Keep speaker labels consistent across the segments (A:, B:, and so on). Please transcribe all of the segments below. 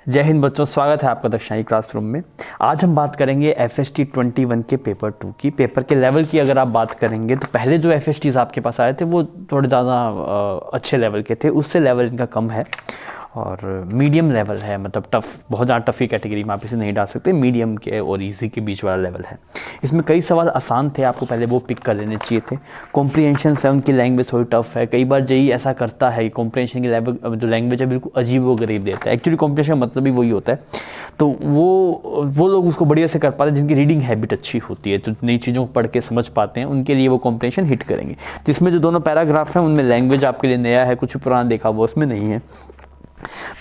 A: जय हिंद बच्चों, स्वागत है आपका दक्षिणाई क्लासरूम में। आज हम बात करेंगे FST 21 के पेपर 2 की। पेपर के लेवल की अगर आप बात करेंगे तो पहले जो FSTs आपके पास आए थे वो थोड़े ज़्यादा अच्छे लेवल के थे, उससे लेवल इनका कम है और मीडियम लेवल है, मतलब टफ, बहुत ज़्यादा टफ की कैटेगरी में आप इसे नहीं डाल सकते, मीडियम के और इजी के बीच वाला लेवल है। इसमें कई सवाल आसान थे, आपको पहले वो पिक कर लेने चाहिए थे। कॉम्प्रिहेंशन से उनकी लैंग्वेज थोड़ी टफ है, कई बार जेई ऐसा करता है कि कॉम्प्रिहेंशन की लेवल जो लैंग्वेज है बिल्कुल अजीब व गरीब देता है। एक्चुअली कॉम्प्रिहेंशन का मतलब ही वही होता है, तो वो लोग उसको बढ़िया से कर पाते हैं जिनकी रीडिंग हैबिट अच्छी होती है, जो नई चीज़ों को पढ़ के समझ पाते हैं, उनके लिए वो कॉम्प्रिहेंशन हिट करेंगे। तो इसमें जो दोनों पैराग्राफ हैं उनमें लैंग्वेज आपके लिए नया है, कुछ पुराना देखा वो उसमें नहीं है।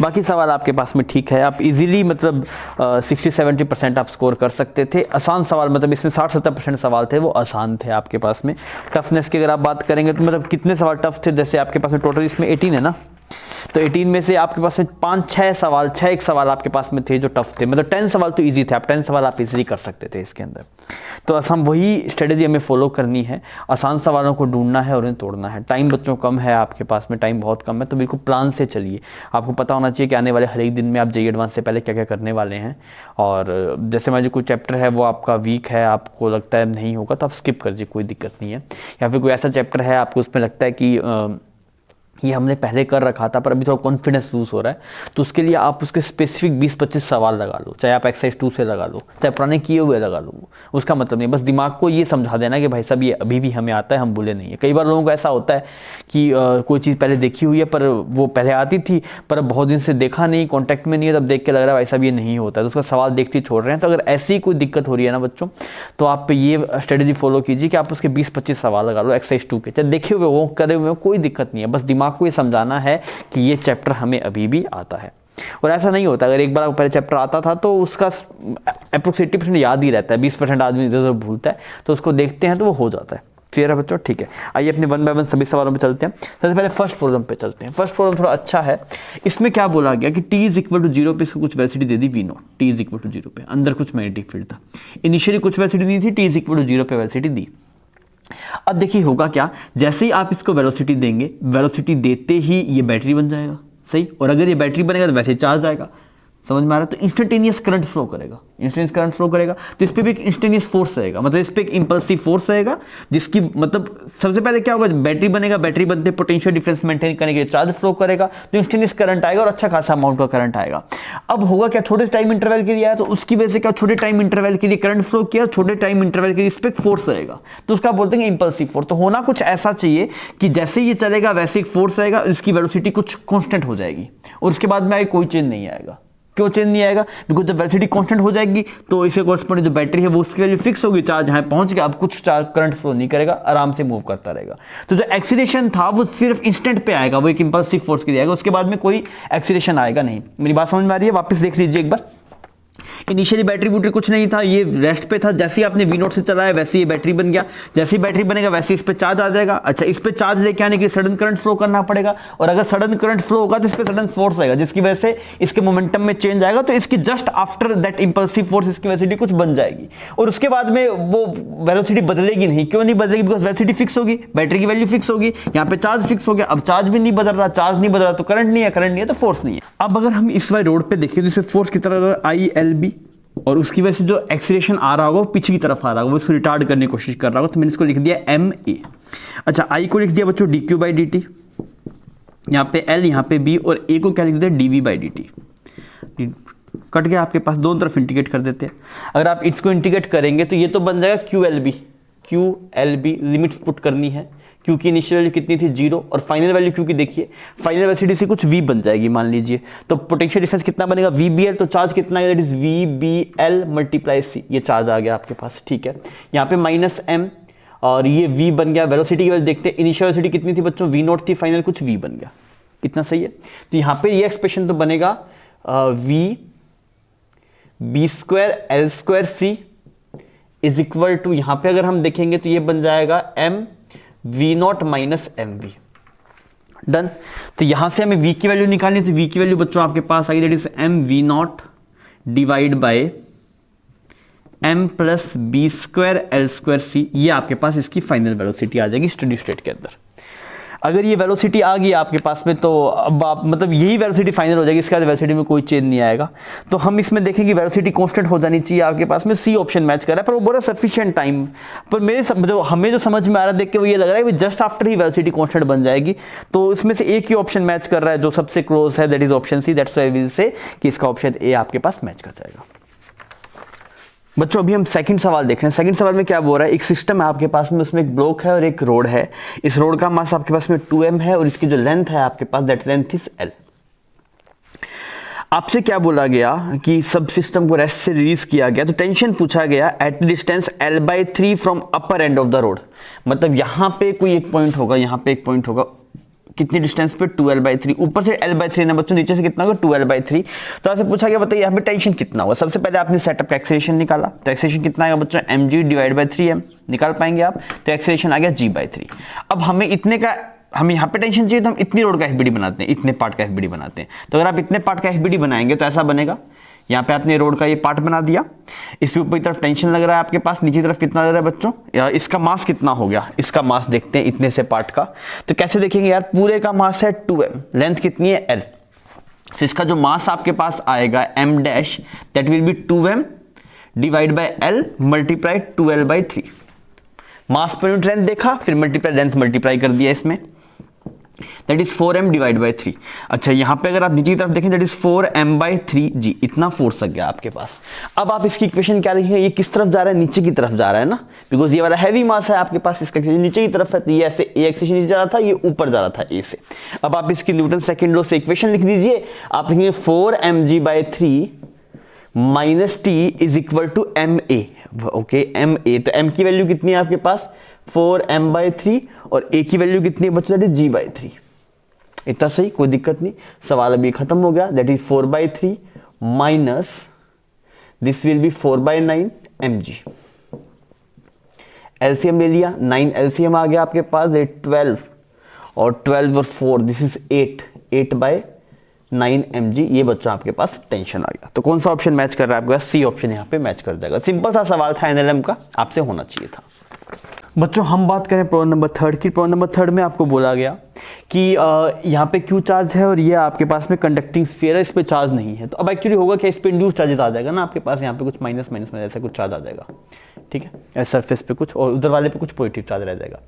A: बाकी सवाल आपके पास में ठीक है, आप इजीली मतलब 60-70% आप स्कोर कर सकते थे। आसान सवाल मतलब इसमें 60-70% सवाल थे वो आसान थे आपके पास में। टफनेस की अगर आप बात करेंगे तो मतलब कितने सवाल टफ थे, जैसे आपके पास में टोटल इसमें 18 है ना, तो 18 में से आपके पास में 5-6 सवाल, 6 सवाल आपके पास में थे जो टफ थे। मतलब 10 सवाल तो इजी थे, आप 10 सवाल आप इजीली कर सकते थे इसके अंदर। तो हम वही स्ट्रेटेजी हमें फॉलो करनी है, आसान सवालों को ढूंढना है और उन्हें तोड़ना है। टाइम बच्चों कम है आपके पास में, टाइम बहुत कम है, तो बिल्कुल प्लान से चलिए। आपको पता होना चाहिए कि आने वाले हर एक दिन में आप जेईई एडवांस से पहले क्या क्या करने वाले हैं। और जैसे मान लीजिए कोई चैप्टर है वो आपका वीक है, आपको लगता है नहीं होगा तो आप स्किप कर दीजिए, कोई दिक्कत नहीं है। या फिर कोई ऐसा चैप्टर है आपको उसमें लगता है कि ये हमने पहले कर रखा था पर अभी थोड़ा कॉन्फिडेंस लूज हो रहा है, तो उसके लिए आप उसके स्पेसिफिक 20-25 सवाल लगा लो, चाहे आप एक्सरसाइज 2 से लगा लो, चाहे पुराने किए हुए लगा लो। उसका मतलब नहीं, बस दिमाग को ये समझा देना कि भाई साहब ये अभी भी हमें आता है, हम भूले नहीं है। कई बार लोगों को ऐसा होता है कि कोई चीज़ पहले देखी हुई है पर वो पहले आती थी पर अब बहुत दिन से देखा नहीं, कॉन्टैक्ट में नहीं है, तब देख के लग रहा है भाई साहब ये नहीं होता है, तो उसका सवाल देखते ही छोड़ रहे हैं। तो अगर ऐसी कोई दिक्कत हो रही है ना बच्चों, तो आप ये स्ट्रेटेजी फॉलो कीजिए कि आप उसके 20-25 सवाल लगा लो एक्सरसाइज 2 के, चाहे देखे हुए वो करे हुए, कोई दिक्कत नहीं है। बस दिमाग को ये समझाना है कि ये चैप्टर हमें अभी भी आता है। और ऐसा नहीं होता, अगर एक बार पहले चैप्टर आता था तो उसका अप्रोक्सीमेटली 80% याद ही रहता है, 20% आदमी इधर उधर भूलता है, तो उसको देखते हैं तो वो हो जाता है। क्लियर है बच्चों? ठीक है, आइए अपने 1 बाय 1 सभी सवालों पे चलते हैं। सबसे पहले फर्स्ट प्रॉब्लम पे चलते हैं। फर्स्ट प्रॉब्लम थोड़ा अच्छा है। इसमें क्या बोला गया कि t = 0 पे इसको कुछ वेलोसिटी दे दी v0, t = 0 पे अंदर कुछ मैग्नेटिक फील्ड था। इनिशियली कुछ वेलोसिटी दी थी, t = 0 पे वेलोसिटी दी। अब देखिए होगा क्या, जैसे ही आप इसको वेलोसिटी देंगे, वेलोसिटी देते ही ये बैटरी बन जाएगा, सही। और अगर ये बैटरी बनेगा तो वैसे चार्ज आएगा, समझ में आ रहा है? तो इंस्टेंटेनियस करंट फ्लो करेगा, इंस्टेंटेनियस करंट फ्लो करेगा, तो इस पे भी एक इंस्टेंटेनियस फोर्स रहेगा, मतलब इस पे एक इंपल्सिव फोर्स रहेगा, जिसकी मतलब सबसे पहले क्या होगा, बैटरी बनेगा, बैटरी बनते पोटेंशियल डिफरेंस मेंटेन करने के लिए चार्ज फ्लो करेगा, तो इंस्टेंटेनियस करंट आएगा और अच्छा खासा अमाउंट का करंट आएगा। अब होगा क्या, छोटे टाइम इंटरवल के लिए आया तो उसकी वजह से क्या, छोटे टाइम इंटरवल के लिए करंट फ्लो किया, छोटे टाइम इंटरवल के लिए इस पे फोर्स रहेगा, तो उसका बोलते हैं इंपल्सिव फोर्स। तो होना कुछ ऐसा चाहिए कि जैसे ये चलेगा वैसे एक फोर्स आएगा, इसकी वेलोसिटी कुछ कांस्टेंट हो जाएगी और उसके बाद में आगे कोई चेंज नहीं आएगा। क्यों चेंज नहीं आएगा? बिकॉज जब वेलोसिटी कांस्टेंट हो जाएगी तो इसे कॉरस्पॉन्डिंग जो बैटरी है वो उसकी वैल्यू फिक्स होगी, चार्ज यहाँ पहुंच गया, अब कुछ चार्ज करंट फ्लो नहीं करेगा, आराम से मूव करता रहेगा। तो जो एक्सीलरेशन था वो सिर्फ इंस्टेंट पे आएगा, वो एक इंपल्सिव फोर्स के लिए आएगा, उसके बाद में कोई एक्सीलरेशन आएगा नहीं। मेरी बात समझ में आ रही है? वापस देख लीजिए एक बार। इनिशियली बैटरी बूटरी कुछ नहीं था, ये रेस्ट पे था, जैसे ही आपने V0 से चलाया वैसे ही बैटरी बन गया, जैसे ही बैटरी बनेगा वैसे इस पे चार्ज आ जाएगा। अच्छा, इस पे चार्ज लेके आने के लिए सडन करंट फ्लो करना पड़ेगा, और अगर सडन करंट फ्लो होगा तो इस पे सडन फोर्स आएगा, जिसकी वजह से इसके मोमेंटम में चेंज आएगा, तो इसकी just after that impulsive force इसकी वेलोसिटी कुछ बन जाएगी, और उसके बाद में वो वेलोसिटी बदलेगी नहीं। क्यों नहीं बदलेगी? बिकॉज वेलोसिटी फिक्स होगी, बैटरी की वैल्यू फिक्स होगी, यहाँ पे चार्ज फिक्स हो गया। अब चार्ज भी नहीं बदल रहा, चार्ज नहीं बदल रहा तो करंट नहीं है, करंट नहीं है तो फोर्स नहीं है। अब अगर हम इस वाले रोड पे देखें तो इसमें फोर्स की तरह ILB, और उसकी वजह से जो एक्सीलरेशन आ रहा होगा वो पीछे की तरफ आ रहा होगा, वो इसको रिटार्ड करने की कोशिश कर रहा होगा, तो मैंने इसको लिख दिया MA। अच्छा, I को लिख दिया बच्चों dq/dt, यहाँ पे L, यहाँ पे B, और A को क्या लिख दिया dv/dt। कट गया आपके पास, दोनों तरफ इंटीग्रेट कर देते हैं। अगर आप इसको इंटीग्रेट करेंगे तो ये तो बन जाएगा QLB, लिमिट्स पुट करनी है। Q की इनिशियल वैल्यू कितनी थी? 0, और फाइनल वैल्यू Q की देखिए, फाइनल वेलोसिटी से कुछ V बन जाएगी मान लीजिए, तो पोटेंशियल डिफरेंस कितना बनेगा? VBL, तो चार्ज कितना आएगा? दैट इज VBL × C, ये चार्ज आ गया आपके पास, ठीक है। यहाँ पे -M, और ये V बन गया। वेलोसिटी की वैल्यू देखते हैं, इनिशियल वेलोसिटी कितनी थी बच्चों? V0 थी, फाइनल कुछ V बन गया, कितना सही है। तो यहाँ पे ये एक्सप्रेशन तो बनेगा VB²L²C इज इक्वल टू, यहाँ पे अगर हम देखेंगे तो ये बन जाएगा MV0 - MV। डन। तो यहां से हमें V की वैल्यू निकालनी, तो V की वैल्यू बच्चों आपके पास आई, that is MV0 divide by M + B² L² C। ये आपके पास इसकी फाइनल वेलोसिटी आ जाएगी स्टेडी स्टेट के अंदर। अगर ये वेलोसिटी आ गई आपके पास में तो अब आप मतलब यही वेलोसिटी फाइनल हो जाएगी, इसके बाद वेलोसिटी में कोई चेंज नहीं आएगा। तो हम इसमें देखेंगे वेलोसिटी कांस्टेंट हो जानी चाहिए आपके पास में, सी ऑप्शन मैच कर रहा है, पर वो बोल रहा है सफिशिएंट टाइम। पर मेरे जो हमें जो समझ में आ रहा है देख के वो ये लग रहा है कि just after he velocity constant बन जाएगी। तो इसमें से एक ही ऑप्शन मैच कर रहा है जो सबसे क्लोज है, that is option C. That's why we will say कि इसका ऑप्शन ए आपके पास मैच कर जाएगा। बच्चों अभी हम सेकंड सवाल देख रहे हैं। सेकंड सवाल में क्या बोल रहा है, एक सिस्टम है आपके पास में, उसमें एक ब्लॉक है और एक रोड है। इस रोड का मास आपके पास में 2m है और इसकी जो लेंथ है आपके पास दैट लेंथ इज l। आपसे क्या बोला गया कि सब सिस्टम को रेस्ट से रिलीज किया गया, तो टेंशन पूछा गया at distance l/3 from upper end of the road. मतलब यहां पे कोई एक पॉइंट होगा, यहां पे एक पॉइंट होगा, कितनी डिस्टेंस पे 2l/3, ऊपर से l/3 ना बच्चों, नीचे से कितना होगा 2l/3। तो आपसे पूछा गया बताइए यहाँ पे टेंशन कितना होगा। सबसे पहले आपने सेटअप का एक्सेलरेशन निकाला, तो एक्सेलरेशन कितना आएगा बच्चों mg/3m, निकाल पाएंगे आप, तो एक्सेलरेशन आ गया g/3। अब हमें इतने का, हमें यहाँ पे टेंशन चाहिए तो हम इतनी रोड का एफबीडी बनाते हैं, इतने पार्ट का एफबीडी बनाते हैं। तो अगर आप इतने पार्ट का एफबीडी बनाएंगे तो ऐसा बनेगा, यहाँ पे आपने रोड का ये पार्ट बना दिया, इसके ऊपर की तरफ टेंशन लग रहा है आपके पास, नीचे तरफ कितना लग रहा है बच्चों, इसका मास कितना हो गया, इसका मास देखते हैं इतने से पार्ट का। तो कैसे देखेंगे यार, पूरे का मास है 2m, लेंथ कितनी है l, तो इसका जो मास आपके पास आएगा m dash that will B 2m divide by l multiply 2l/3। Mass per unit length देखा, फिर मल्टीप्लाई लेंथ मल्टीप्लाई कर दिया इसमें, that is 4m divide by 3। अच्छा यहाँ पे अगर आप नीचे की तरफ देखें दैट इज 4m/3g, इतना फोर्स लग गया आपके पास। अब आप इसकी इक्वेशन क्या लिखेंगे, ये किस तरफ जा रहा है, नीचे की तरफ जा रहा है ना, बिकॉज ये वाला हैवी मास है आपके पास, इसका नीचे की तरफ है, तो ये ऐसे ए एक्सिस से नीचे जा रहा था, ये ऊपर जा रहा था ए से। अब आप इसकी न्यूटन सेकंड लॉ से इक्वेशन लिख दीजिए, आप लिखेंगे 4mg/3 minus T is equal to ma। Okay ma, तो m की वैल्यू कितनी है आपके पास 4m/3 और a की वैल्यू कितनी है बच्चों, दैट इज g/3। इतना सही, कोई दिक्कत नहीं, सवाल अभी खत्म हो गया। That is 4/3 minus this will be 4/9 mg। LCM ले लिया, 9 एलसीएम आ गया आपके पास, 12 और 12 और 4 दिस इज 8/9 mg। ये बच्चों आपके पास टेंशन आ गया। तो कौन सा ऑप्शन मैच कर रहा है आपके पास, सी ऑप्शन यहाँ पे मैच कर जाएगा। सिंपल सा सवाल था, एनएलएम का, आपसे होना चाहिए था। बच्चों हम बात करें प्रॉब्लम नंबर 3 की। प्रॉब्लम नंबर 3 में आपको बोला गया कि यहाँ पे क्यू चार्ज है और ये आपके पास में कंडक्टिंग स्फीयर है, इस पे चार्ज नहीं है। तो अब एक्चुअली होगा क्या, इस पे इंड्यूस चार्जेस आ जाएगा ना आपके पास, यहाँ पे कुछ माइनस में ऐसा कुछ चार्ज आ जाएगा, ठीक है, सरफेस पे कुछ और उधर वाले पे कुछ पॉजिटिव चार्ज रह जाएगा।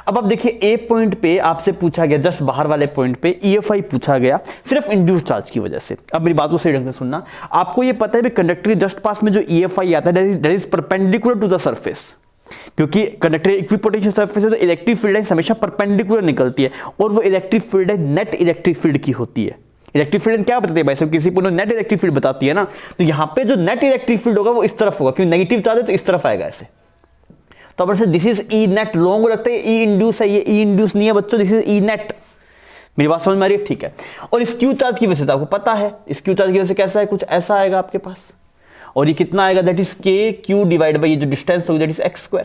A: अब आप देखिए ए पॉइंट पे आपसे पूछा गया, जस्ट बाहर वाले पॉइंट पे EFI पूछा गया सिर्फ इंड्यूस चार्ज की वजह से। अब मेरी बात को सही ढंग से सुनना, आपको ये पता है भी कंडक्टर के जस्ट पास में जो EFI आता है that is perpendicular to the surface, क्योंकि कंडक्टर इक्विपोटेंशियल सरफेस है तो इलेक्ट्रिक फील्ड हमेशा परपेंडिकुलर निकलती है, और वो electric field net electric field की होती है। इलेक्ट्रिक फील्ड क्या बताती है भाई साहब, किसी पूर्ण नेट इलेक्ट्रिक फील्ड बताती है ना, तो यहाँ पे जो नेट इलेक्ट्रिक फील्ड होगा वो इस तरफ होगा, क्योंकि नेगेटिव चार्ज है तो इस तरफ आएगा ऐसे। तो अब this is E net, long लगता है ई इंड्यूस है, ये ई इंड्यूस नहीं है बच्चों, दिस इज ई नेट। मेरी बात समझ में आ रही है, ठीक है। और इस क्यू चार्ज की वजह से आपको पता है, इस क्यू चार्ज की वजह से कैसा है, कुछ ऐसा आएगा आपके पास, और ये कितना आएगा, दैट इज के क्यू डिवाइड बाई ये जो डिस्टेंस होगी दैट इज x²।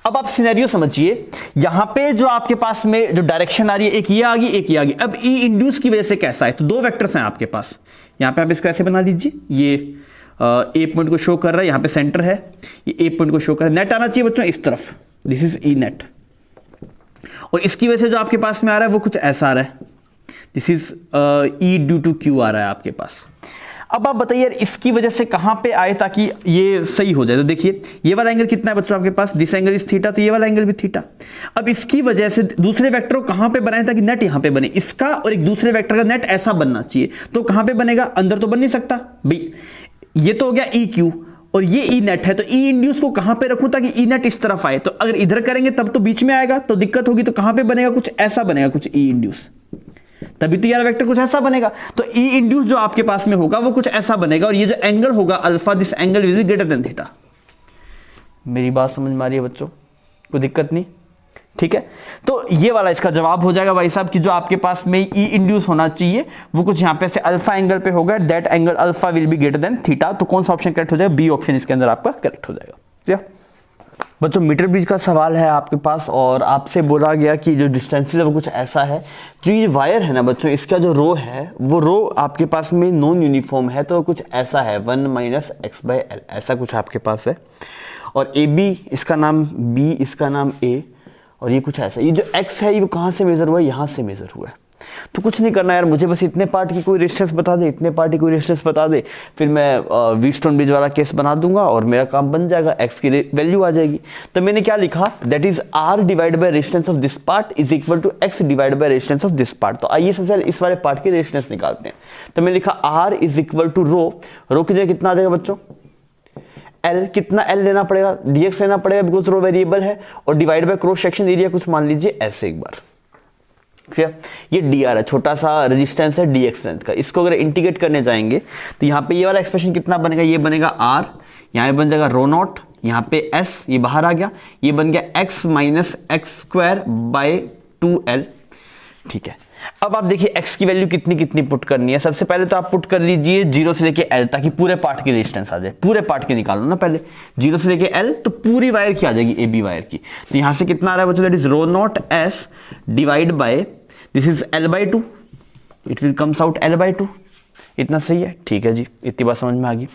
A: अब आप सिनेरियो समझिए, यहां पे जो आपके पास में जो डायरेक्शन आ रही है, एक ये आ गई, एक ये आ गई। अब ई इंड्यूस की वजह से कैसा है, तो दो वेक्टर्स हैं आपके पास, यहां पे आप इसको ऐसे बना लीजिए, ये ए पॉइंट को शो कर रहा है, यहां पे सेंटर है, ये ए पॉइंट को शो कर रहा है, नेट आना चाहिए बच्चों इस तरफ, दिस इज ई नेट। और इसकी वजह से जो आपके पास में आ रहा है वो कुछ ऐसा आ रहा है, this is E due to Q आ रहा है आपके पास। अब आप बताइए यार इसकी वजह से कहां पे आए ताकि ये सही हो जाए। तो देखिए ये वाला एंगल कितना है बच्चों आपके पास, दिस एंगल इज थीटा, तो ये वाला एंगल भी थीटा। अब इसकी वजह से दूसरे वेक्टर को कहां पे बनाए ताकि नेट यहां पे बने, इसका और एक दूसरे वेक्टर का नेट ऐसा बनना चाहिए। तो कहां पे बनेगा, अंदर तो बन नहीं सकता भाई, ये तो हो गया ई क्यू और ये ई नेट है, तो ई इंड्यूस को कहां पे रखूं ताकि ई नेट इस तरफ आए। तो अगर इधर करेंगे तब तो बीच में आएगा, तो दिक्कत होगी। तो कहां पे बनेगा, कुछ ऐसा बनेगा, कुछ ई इंड्यूस, तभी तो यार वेक्टर कुछ ऐसा बनेगा। तो ई इंड्यूस जो आपके पास में होगा वो कुछ ऐसा बनेगा, और ये जो एंगल होगा alpha, this angle is greater than theta. मेरी बात समझ में आ रही है बच्चों, कोई दिक्कत नहीं, ठीक है। तो ये वाला इसका जवाब हो जाएगा भाई साहब कि जो आपके पास में ई इंड्यूस होना चाहिए वो कुछ यहाँ पे से अल्फा एंगल पे होगा, that angle alpha will be greater than theta. तो कौन सा ऑप्शन करेक्ट हो जाएगा, बी ऑप्शन इसके अंदर आपका करेक्ट हो जाएगा। क्लियर बच्चों, मीटर ब्रिज का सवाल है आपके पास, और आपसे बोला गया कि जो डिस्टेंसेस है वो कुछ ऐसा है। जो ये वायर है ना बच्चों, इसका जो रो है वो रो आपके पास में नॉन यूनिफॉर्म है, तो कुछ ऐसा है 1 - x/l, ऐसा कुछ आपके पास है। और AB इसका नाम B, इसका नाम A, और ये कुछ ऐसा, ये जो x है ये कहाँ से मेजर हुआ है, यहाँ से मेजर हुआ है। तो कुछ नहीं करना यार, मुझे बस इतने पार्ट की कोई रेजिस्टेंस बता दे, इतने पार्ट की कोई रेजिस्टेंस बता दे, फिर मैं व्हीटस्टोन ब्रिज वाला केस बना दूंगा और मेरा काम बन जाएगा, x की वैल्यू आ जाएगी। तो मैंने क्या लिखा, that is r divide by resistance of this part is equal to x divide by resistance of this part. तो आइए सबसे पहले इस वाले पार्ट की रेजिस्टेंस निकालते हैं। तो मैंने लिखा r इज इक्वल टू रो की जगह कितना आ जाएगा बच्चों, L, कितना L लेना पड़ेगा, dx लेना पड़ेगा बिकॉज रो वेरिएबल है, और divide by cross section area कुछ मान लीजिए ऐसे एक बार। क्लियर, ये dr है, छोटा सा रेजिस्टेंस है dx लेंथ का। इसको अगर इंटीग्रेट करने जाएंगे तो यहाँ पे ये वाला एक्सप्रेशन कितना बनेगा, ये बनेगा r, यहाँ बन जाएगा रो नॉट, यहाँ पे s ये बाहर आ गया, ये बन गया x minus x square by 2l। ठीक है, अब आप देखिए x की वैल्यू कितनी कितनी पुट करनी है। सबसे पहले तो आप पुट कर लीजिए 0 से लेके l, ताकि पूरे पार्ट की रेजिस्टेंस आ जाए। पूरे पार्ट की निकालो ना पहले, 0 से लेके l तो पूरी वायर की आ जाएगी, AB वायर की। तो यहां से कितना आ रहा है बच्चों, that is rho not s divide by this is l/2, it will comes out l/2। इतना सही है, ठीक है जी, इतनी बात समझ में आ गई।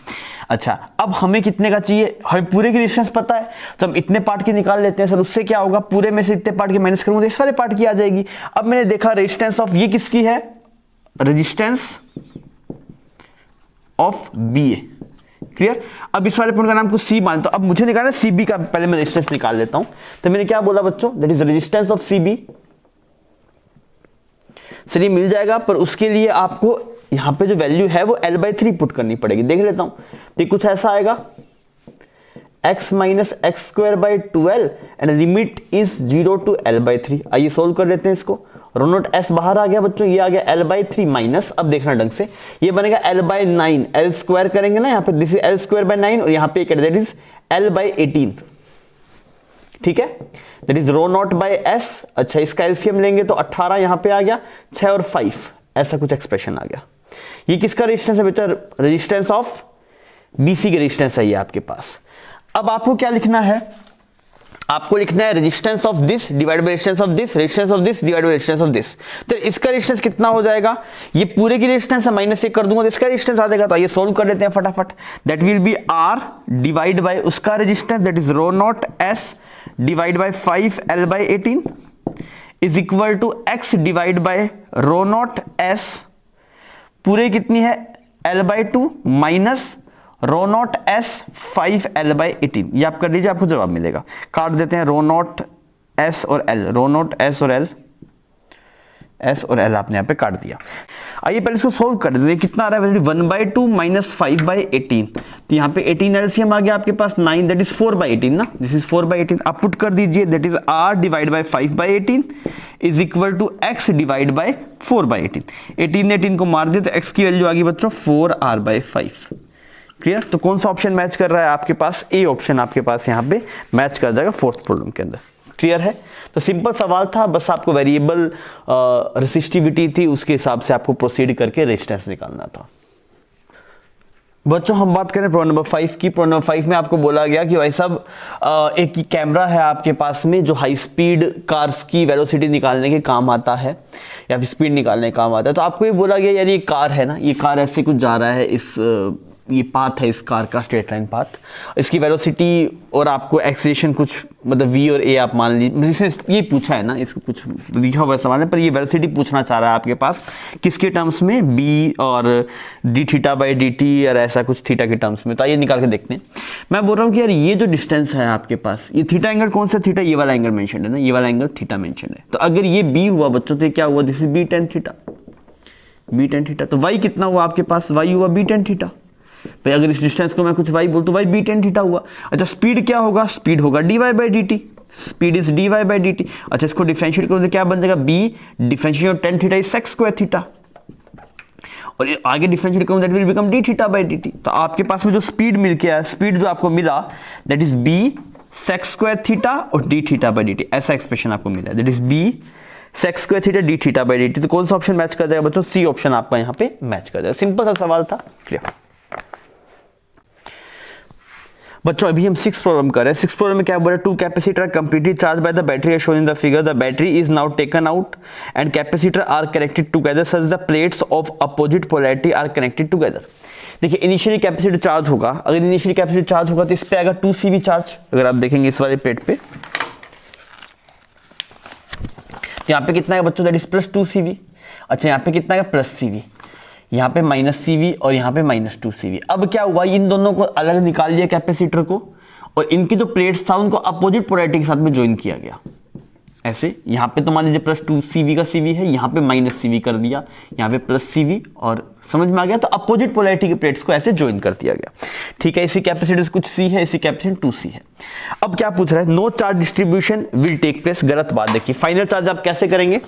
A: अच्छा, अब हमें कितने का चाहिए, हमें पूरे की रेजिस्टेंस पता है तो हम इतने पार्ट की निकाल लेते हैं। सर उससे क्या होगा, पूरे में से इतने पार्ट की माइनस करूंगा तो इस वाले पार्ट की आ जाएगी। अब मैंने देखा रेजिस्टेंस ऑफ, ये किसकी है, रेजिस्टेंस ऑफ BA। क्लियर, अब इस वाले पॉइंट का नाम कुछ C मान, तो अब मुझे निकालना है CB का, पहले मैं रेजिस्टेंस निकाल लेता हूं। तो मैंने क्या बोला बच्चों, that is resistance of CB। Sir ये मिल जाएगा, पर उसके लिए आपको यहां पे जो वैल्यू है वो l/3 पुट करनी पड़ेगी। देख लेता हूं, तो कुछ ऐसा आएगा, x minus x square by 2l and limit is 0 to l/3। आइए सोल्व कर लेते हैं इसको। रो नॉट s बाहर आ गया बच्चों, ये आ गया l/3 माइनस, अब देखना ढंग से, ये बनेगा l/9, l स्क्वायर करेंगे ना यहाँ पे, this is l square by 9 और यहाँ पे दैट इज l/18। ठीक है, that is rho nought by s। अच्छा, इसका एलसीएम लेंगे तो 18 यहाँ पे आ गया, 6 और 5 ऐसा कुछ एक्सप्रेशन आ गया। ये किसका रेजिस्टेंस है बेटा, रेजिस्टेंस ऑफ BC के रेजिस्टेंस है ये आपके पास। अब आपको क्या लिखना है, आपको लिखना है resistance of this divide by resistance of this, resistance of this divide by resistance of this. तो इसका रेजिस्टेंस कितना हो जाएगा, ये पूरे की रेजिस्टेंस है, -1 कर दूंगा तो इसका रेजिस्टेंस आ जाएगा। तो ये सोल्व कर लेते हैं फटाफट। That will be R divide by उसका resistance, that is rho not S divide by 5l/18 is equal to x divide by rho not S पूरे कितनी है l/2 minus rho not S 5l/18। ये आप कर लीजिए, आपको जवाब मिलेगा। काट देते हैं रो नॉट S और L, रो नॉट S और L, S और L आपने यहाँ पे काट दिया। आइए पहले इसको सोल्व कर देते हैं, कितना आ रहा है, 1/2 माइनस 5/18। तो यहाँ पे 18 एलसीएम आ गया आपके पास 9, दैट इज 4/18 ना, दिस इज 4/18। आप पुट कर दीजिए, that is R divide by 5/18 is equal to x divide by 4/18। 18 ने 18 को मार दिया तो x की वैल्यू आ गई बच्चों 4R/5। क्लियर, तो कौन सा ऑप्शन मैच कर रहा है आपके पास, ए ऑप्शन आपके पास यहाँ पे मैच कर जाएगा फोर्थ प्रॉब्लम के अंदर। क्लियर है, तो सिंपल सवाल था, बस आपको वेरिएबल रेसिस्टिविटी थी, उसके हिसाब से आपको प्रोसीड करके रेजिस्टेंस निकालना था। बच्चों हम बात करें प्रॉब्लम नंबर 5 की। प्रॉब्लम नंबर 5 में आपको बोला गया कि भाई साहब एक कैमरा है आपके पास में जो हाई स्पीड कार्स की वेलोसिटी निकालने के काम आता है या फिर स्पीड निकालने के काम आता है। तो आपको ये बोला गया यार ये कार है ना, ये कार ऐसे कुछ जा रहा है, इस ये पाथ है इस कार का, स्ट्रेट लाइन पाथ, इसकी वेलोसिटी और आपको एक्सीलरेशन कुछ मतलब v और a आप मान लीजिए, इसने ये पूछा है ना, इसको कुछ लिखा हुआ सवाल है पर ये वेलोसिटी पूछना चाह रहा है आपके पास किसके टर्म्स में, b और d(θ/dt) और ऐसा कुछ थीटा के टर्म्स में। तो आइए निकाल के देखते हैं। मैं बोल रहा हूँ कि यार ये जो डिस्टेंस है आपके पास, ये थीटा एंगल कौन सा, थीटा ये वाला एंगल मेंशन है ना, ये वाला एंगल थीटा मेंशन है। तो अगर ये b हुआ बच्चों तो ये क्या हुआ, this is b tan theta. तो y कितना हुआ आपके पास, y हुआ b tan थीटा। भाई अगर इस डिस्टेंस को मैं कुछ y बोलता हूँ, y b tan थीटा हुआ। अच्छा स्पीड क्या होगा, स्पीड होगा dy/dt, स्पीड इज dy/dt। अच्छा इसको डिफरेंशिएट करो तो क्या बन जाएगा, b differentiate tan theta is sec square theta, और आगे डिफरेंशिएट करूँ दैट विल बिकम dθ/dt। तो आपके पास में जो स्पीड मिल के आया, स्पीड जो आपको मिला that is b sec square theta और dθ/dt, ऐसा एक्सप्रेशन आपको मिला, that is b sec square theta dθ/dt। तो कौन सा ऑप्शन मैच कर जाएगा बच्चों, सी ऑप्शन आपका यहाँ पे मैच कर जाएगा। सिंपल सा सवाल था, क्लियर। बच्चों अभी हम 6 प्रॉब्लम कर रहे हैं। 6 प्रॉब्लम में क्या बोल रहा है, 2 capacitor completely charge by the battery shown in the figure, the battery is now taken out and capacitor are connected together such the plates of opposite polarity are connected together. देखिए initially capacitor charge होगा, अगर initially capacitor charge होगा तो इस पे आएगा 2 CV charge. अगर आप देखेंगे इस वाले प्लेट पे तो यहाँ पे कितना है बच्चों, दैट इज प्लस 2CV। अच्छा यहाँ पे कितना है प्लस CV, यहाँ पे माइनस CV और यहाँ पे माइनस 2CV। अब क्या हुआ, इन दोनों को अलग निकाल लिया कैपेसिटर को, और इनकी जो प्लेट्स था उनको अपोजिट पोलैरिटी के साथ में ज्वाइन किया गया। ऐसे यहाँ पे तो मान लीजिए प्लस 2CV का CV है, यहाँ पे माइनस CV कर दिया, यहाँ पे प्लस CV, और समझ में आ गया। तो अपोजिट पोलैरिटी के प्लेट्स को ऐसे ज्वाइन कर दिया गया, ठीक है। इसी कैपेसिटेंस कुछ C है, इसी कैपेसिटेंस 2C है। अब क्या पूछ रहा है, no charge distribution will take place. गलत बात, देखिए फाइनल चार्ज आप कैसे करेंगे,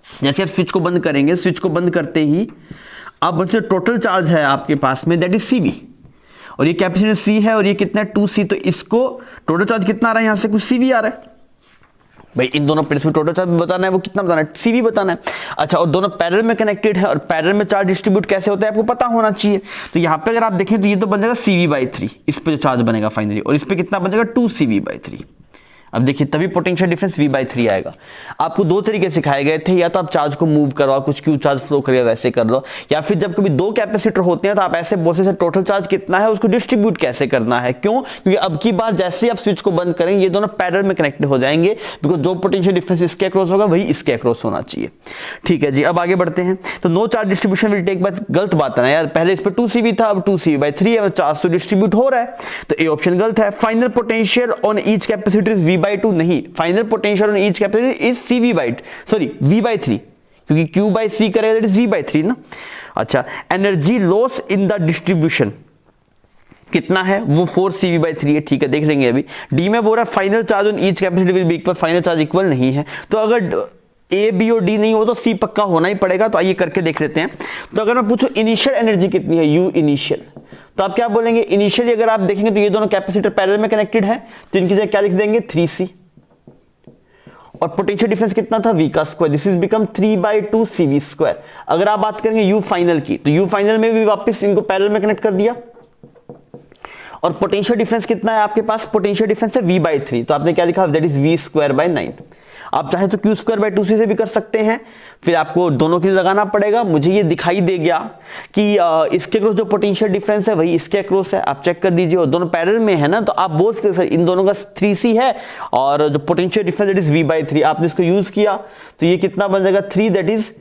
A: जैसे आप स्विच को बंद करेंगे, स्विच को बंद करते ही आप बच्चों टोटल चार्ज है आपके पास में दैट इज CV, और ये कैपेसिटेंस C है और ये कितना है 2C, तो इसको टोटल चार्ज कितना आ रहा है, यहाँ से कुछ CV आ रहा है भाई। इन दोनों प्लेट्स में टोटल चार्ज बताना है, वो कितना बताना है, CV बताना है। अच्छा, और दोनों पैरेलल में कनेक्टेड है, और पैरेलल में चार्ज डिस्ट्रीब्यूट कैसे होता है आपको पता होना चाहिए। तो यहाँ पे अगर आप देखें तो ये तो बन जाएगा CV/3, इस पे जो चार्ज बनेगा फाइनली, और इस पे कितना बन जाएगा 2CV/3। अब देखिए तभी पोटेंशियल डिफरेंस V/3 आएगा। आपको दो तरीके सिखाए गए थे, या तो आप चार्ज को मूव करवाओ, कुछ क्यू चार्ज फ्लो करिए वैसे कर लो, या फिर जब कभी दो कैपेसिटर होते हैं तो आप ऐसे बोल सकते टोटल चार्ज कितना है उसको डिस्ट्रीब्यूट कैसे करना है। क्यों, क्योंकि अब की बार जैसे ही आप स्विच को बंद करेंगे ये दोनों पैरेलल में कनेक्टेड हो जाएंगे, बिकॉज जो पोटेंशियल डिफरेंस इसके अक्रॉस होगा वही इसके अक्रॉस होना चाहिए। ठीक है जी, अब आगे बढ़ते हैं। तो no charge distribution will take, बात गलत बात है ना यार, पहले इस पर 2CV था, अब 2CV/3 है, चार्ज तो डिस्ट्रीब्यूट हो रहा है, तो ए ऑप्शन गलत है। Final potential on each capacitor is V/2, नहीं, final potential on each capacitor is V/3, क्योंकि Q/C करेगा दैट इज V/3 ना। अच्छा, energy loss in the distribution कितना है, वो 4CV/3 है, ठीक है, देख लेंगे अभी। डी में बोल रहा है final charge on each capacitor will be equal, final charge equal नहीं है, तो अगर A, B और D नहीं हो तो C पक्का होना ही पड़ेगा। तो आइए करके देख लेते हैं। तो अगर मैं पूछूं इनिशियल एनर्जी कितनी है, U इनिशियल, तो आप क्या बोलेंगे, इनिशियली अगर आप देखेंगे तो ये दोनों कैपेसिटर पैरेलल में कनेक्टेड है, तो इनकी जगह क्या लिख देंगे 3C, और पोटेंशियल डिफरेंस कितना था V का square, this is become 3/2 CV square. अगर आप बात करेंगे U फाइनल की, तो U फाइनल में भी वापस इनको पैरेलल में कनेक्ट कर दिया, और पोटेंशियल डिफरेंस कितना है आपके पास, पोटेंशियल डिफरेंस है V/3, तो आपने क्या लिखा दैट इज V²/9। आप चाहे तो Q²/2C से भी कर सकते हैं, फिर आपको दोनों की लगाना पड़ेगा। मुझे ये दिखाई दे गया कि इसके अक्रॉस जो पोटेंशियल डिफरेंस है वही इसके अक्रॉस है, आप चेक कर लीजिए, और दोनों पैरेलल में है ना, तो आप बोल सकते सर इन दोनों का 3C है, और जो potential difference that is V/3, आपने इसको यूज किया तो ये कितना बन जाएगा 3, दैट इज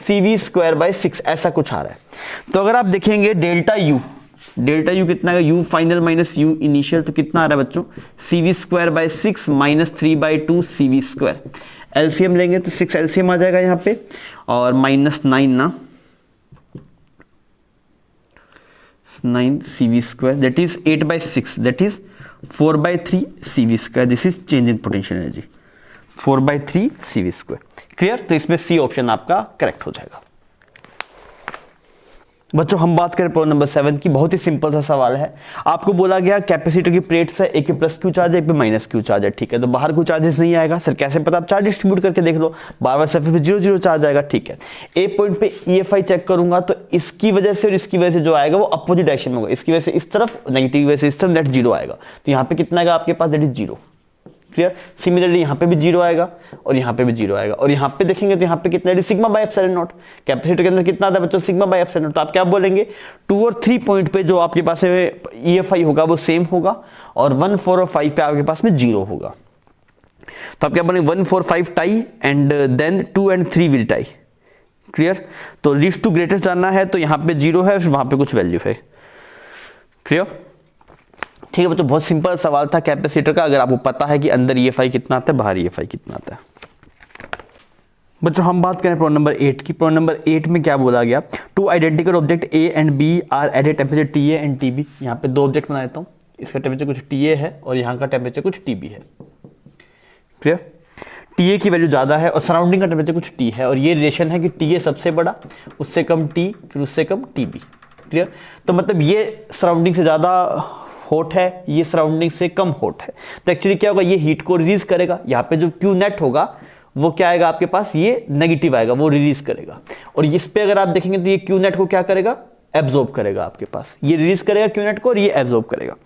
A: CV²/6, ऐसा कुछ आ रहा है। तो अगर आप देखेंगे डेल्टा U कितना है, U final minus U initial, तो कितना आ रहा है बच्चों CV²/6 minus 3/2 CV square. LCM लेंगे तो 6 एलसीएम आ जाएगा यहाँ पे, और -9 ना 9 CV square, that is 8/6, that is 4/3 CV square. This is change in potential energy, 4/3 CV square. Clear, तो इसमें C ऑप्शन आपका करेक्ट हो जाएगा। बच्चों हम बात करें प्रॉब्लम नंबर 7 की, बहुत ही सिंपल सा सवाल है। आपको बोला गया कैपेसिटर की प्लेट्स है, एक पे प्लस क्यू चार्ज है, एक पे माइनस क्यू चार्ज है, ठीक है, तो बाहर कोई चार्जेस नहीं आएगा। सर कैसे पता, आप चार्ज डिस्ट्रीब्यूट करके देख लो, बार सरफेस पे 0 चार्ज आएगा, ठीक है। ए पॉइंट पे EFI चेक करूंगा तो इसकी वजह से और इसकी वजह से जो आएगा वो अपोजिट डायरेक्शन में होगा, इसकी वजह से इस तरफ नेगेटिव, वजह से इस तरफ, दैट 0 आएगा। तो यहाँ पे कितना आएगा आपके पास, दैट इज 0। क्लियर, सिमिलरली यहाँ पे भी 0 आएगा और यहाँ पे भी 0 आएगा, और यहाँ पे देखेंगे तो यहाँ पे कितना है σ/ε0। कैपेसिटर के अंदर कितना आता है बच्चों σ/ε0, तो आप क्या बोलेंगे 2 और 3 पॉइंट पे जो आपके पास EFI होगा वो सेम होगा, और 1, 4 और 5 पे आपके पास में 0 होगा। तो आप क्या बोलेंगे 1, 4, 5 tie, and then 2 and 3 will tie. Clear, तो लीस्ट टू ग्रेटेस्ट जानना है, तो यहाँ पे 0 है, फिर वहां पे कुछ वैल्यू है। क्लियर, ठीक है बच्चों, बहुत सिंपल सवाल था कैपेसिटर का। अगर आपको पता है कि अंदर EFI कितना आता है, बाहर EFI कितना आता है। बच्चों हम बात करें प्रॉब्लम नंबर 8 की। प्रॉब्लम नंबर 8 में क्या बोला गया, 2 identical object A and B are at a temperature TA and TB। यहाँ पे 2 ऑब्जेक्ट बना देता हूँ, इसका टेम्परेचर कुछ TA है और यहाँ का टेम्परेचर कुछ TB है। क्लियर, TA की वैल्यू ज्यादा है और सराउंडिंग का टेम्परेचर कुछ T है, और ये रिलेशन है कि TA सबसे बड़ा, उससे कम T, फिर उससे कम TB। क्लियर, तो मतलब ये सराउंडिंग से ज्यादा हॉट है, ये सराउंडिंग से कम हॉट है, तो एक्चुअली क्या होगा, ये हीट को रिलीज करेगा। यहाँ पे जो Q नेट होगा वो क्या आएगा आपके पास, ये नेगेटिव आएगा, वो रिलीज करेगा, और इस पे अगर आप देखेंगे तो ये Q नेट को क्या करेगा, एब्जॉर्ब करेगा आपके पास, ये रिलीज करेगा Q नेट को और ये एब्जॉर्ब करेगा।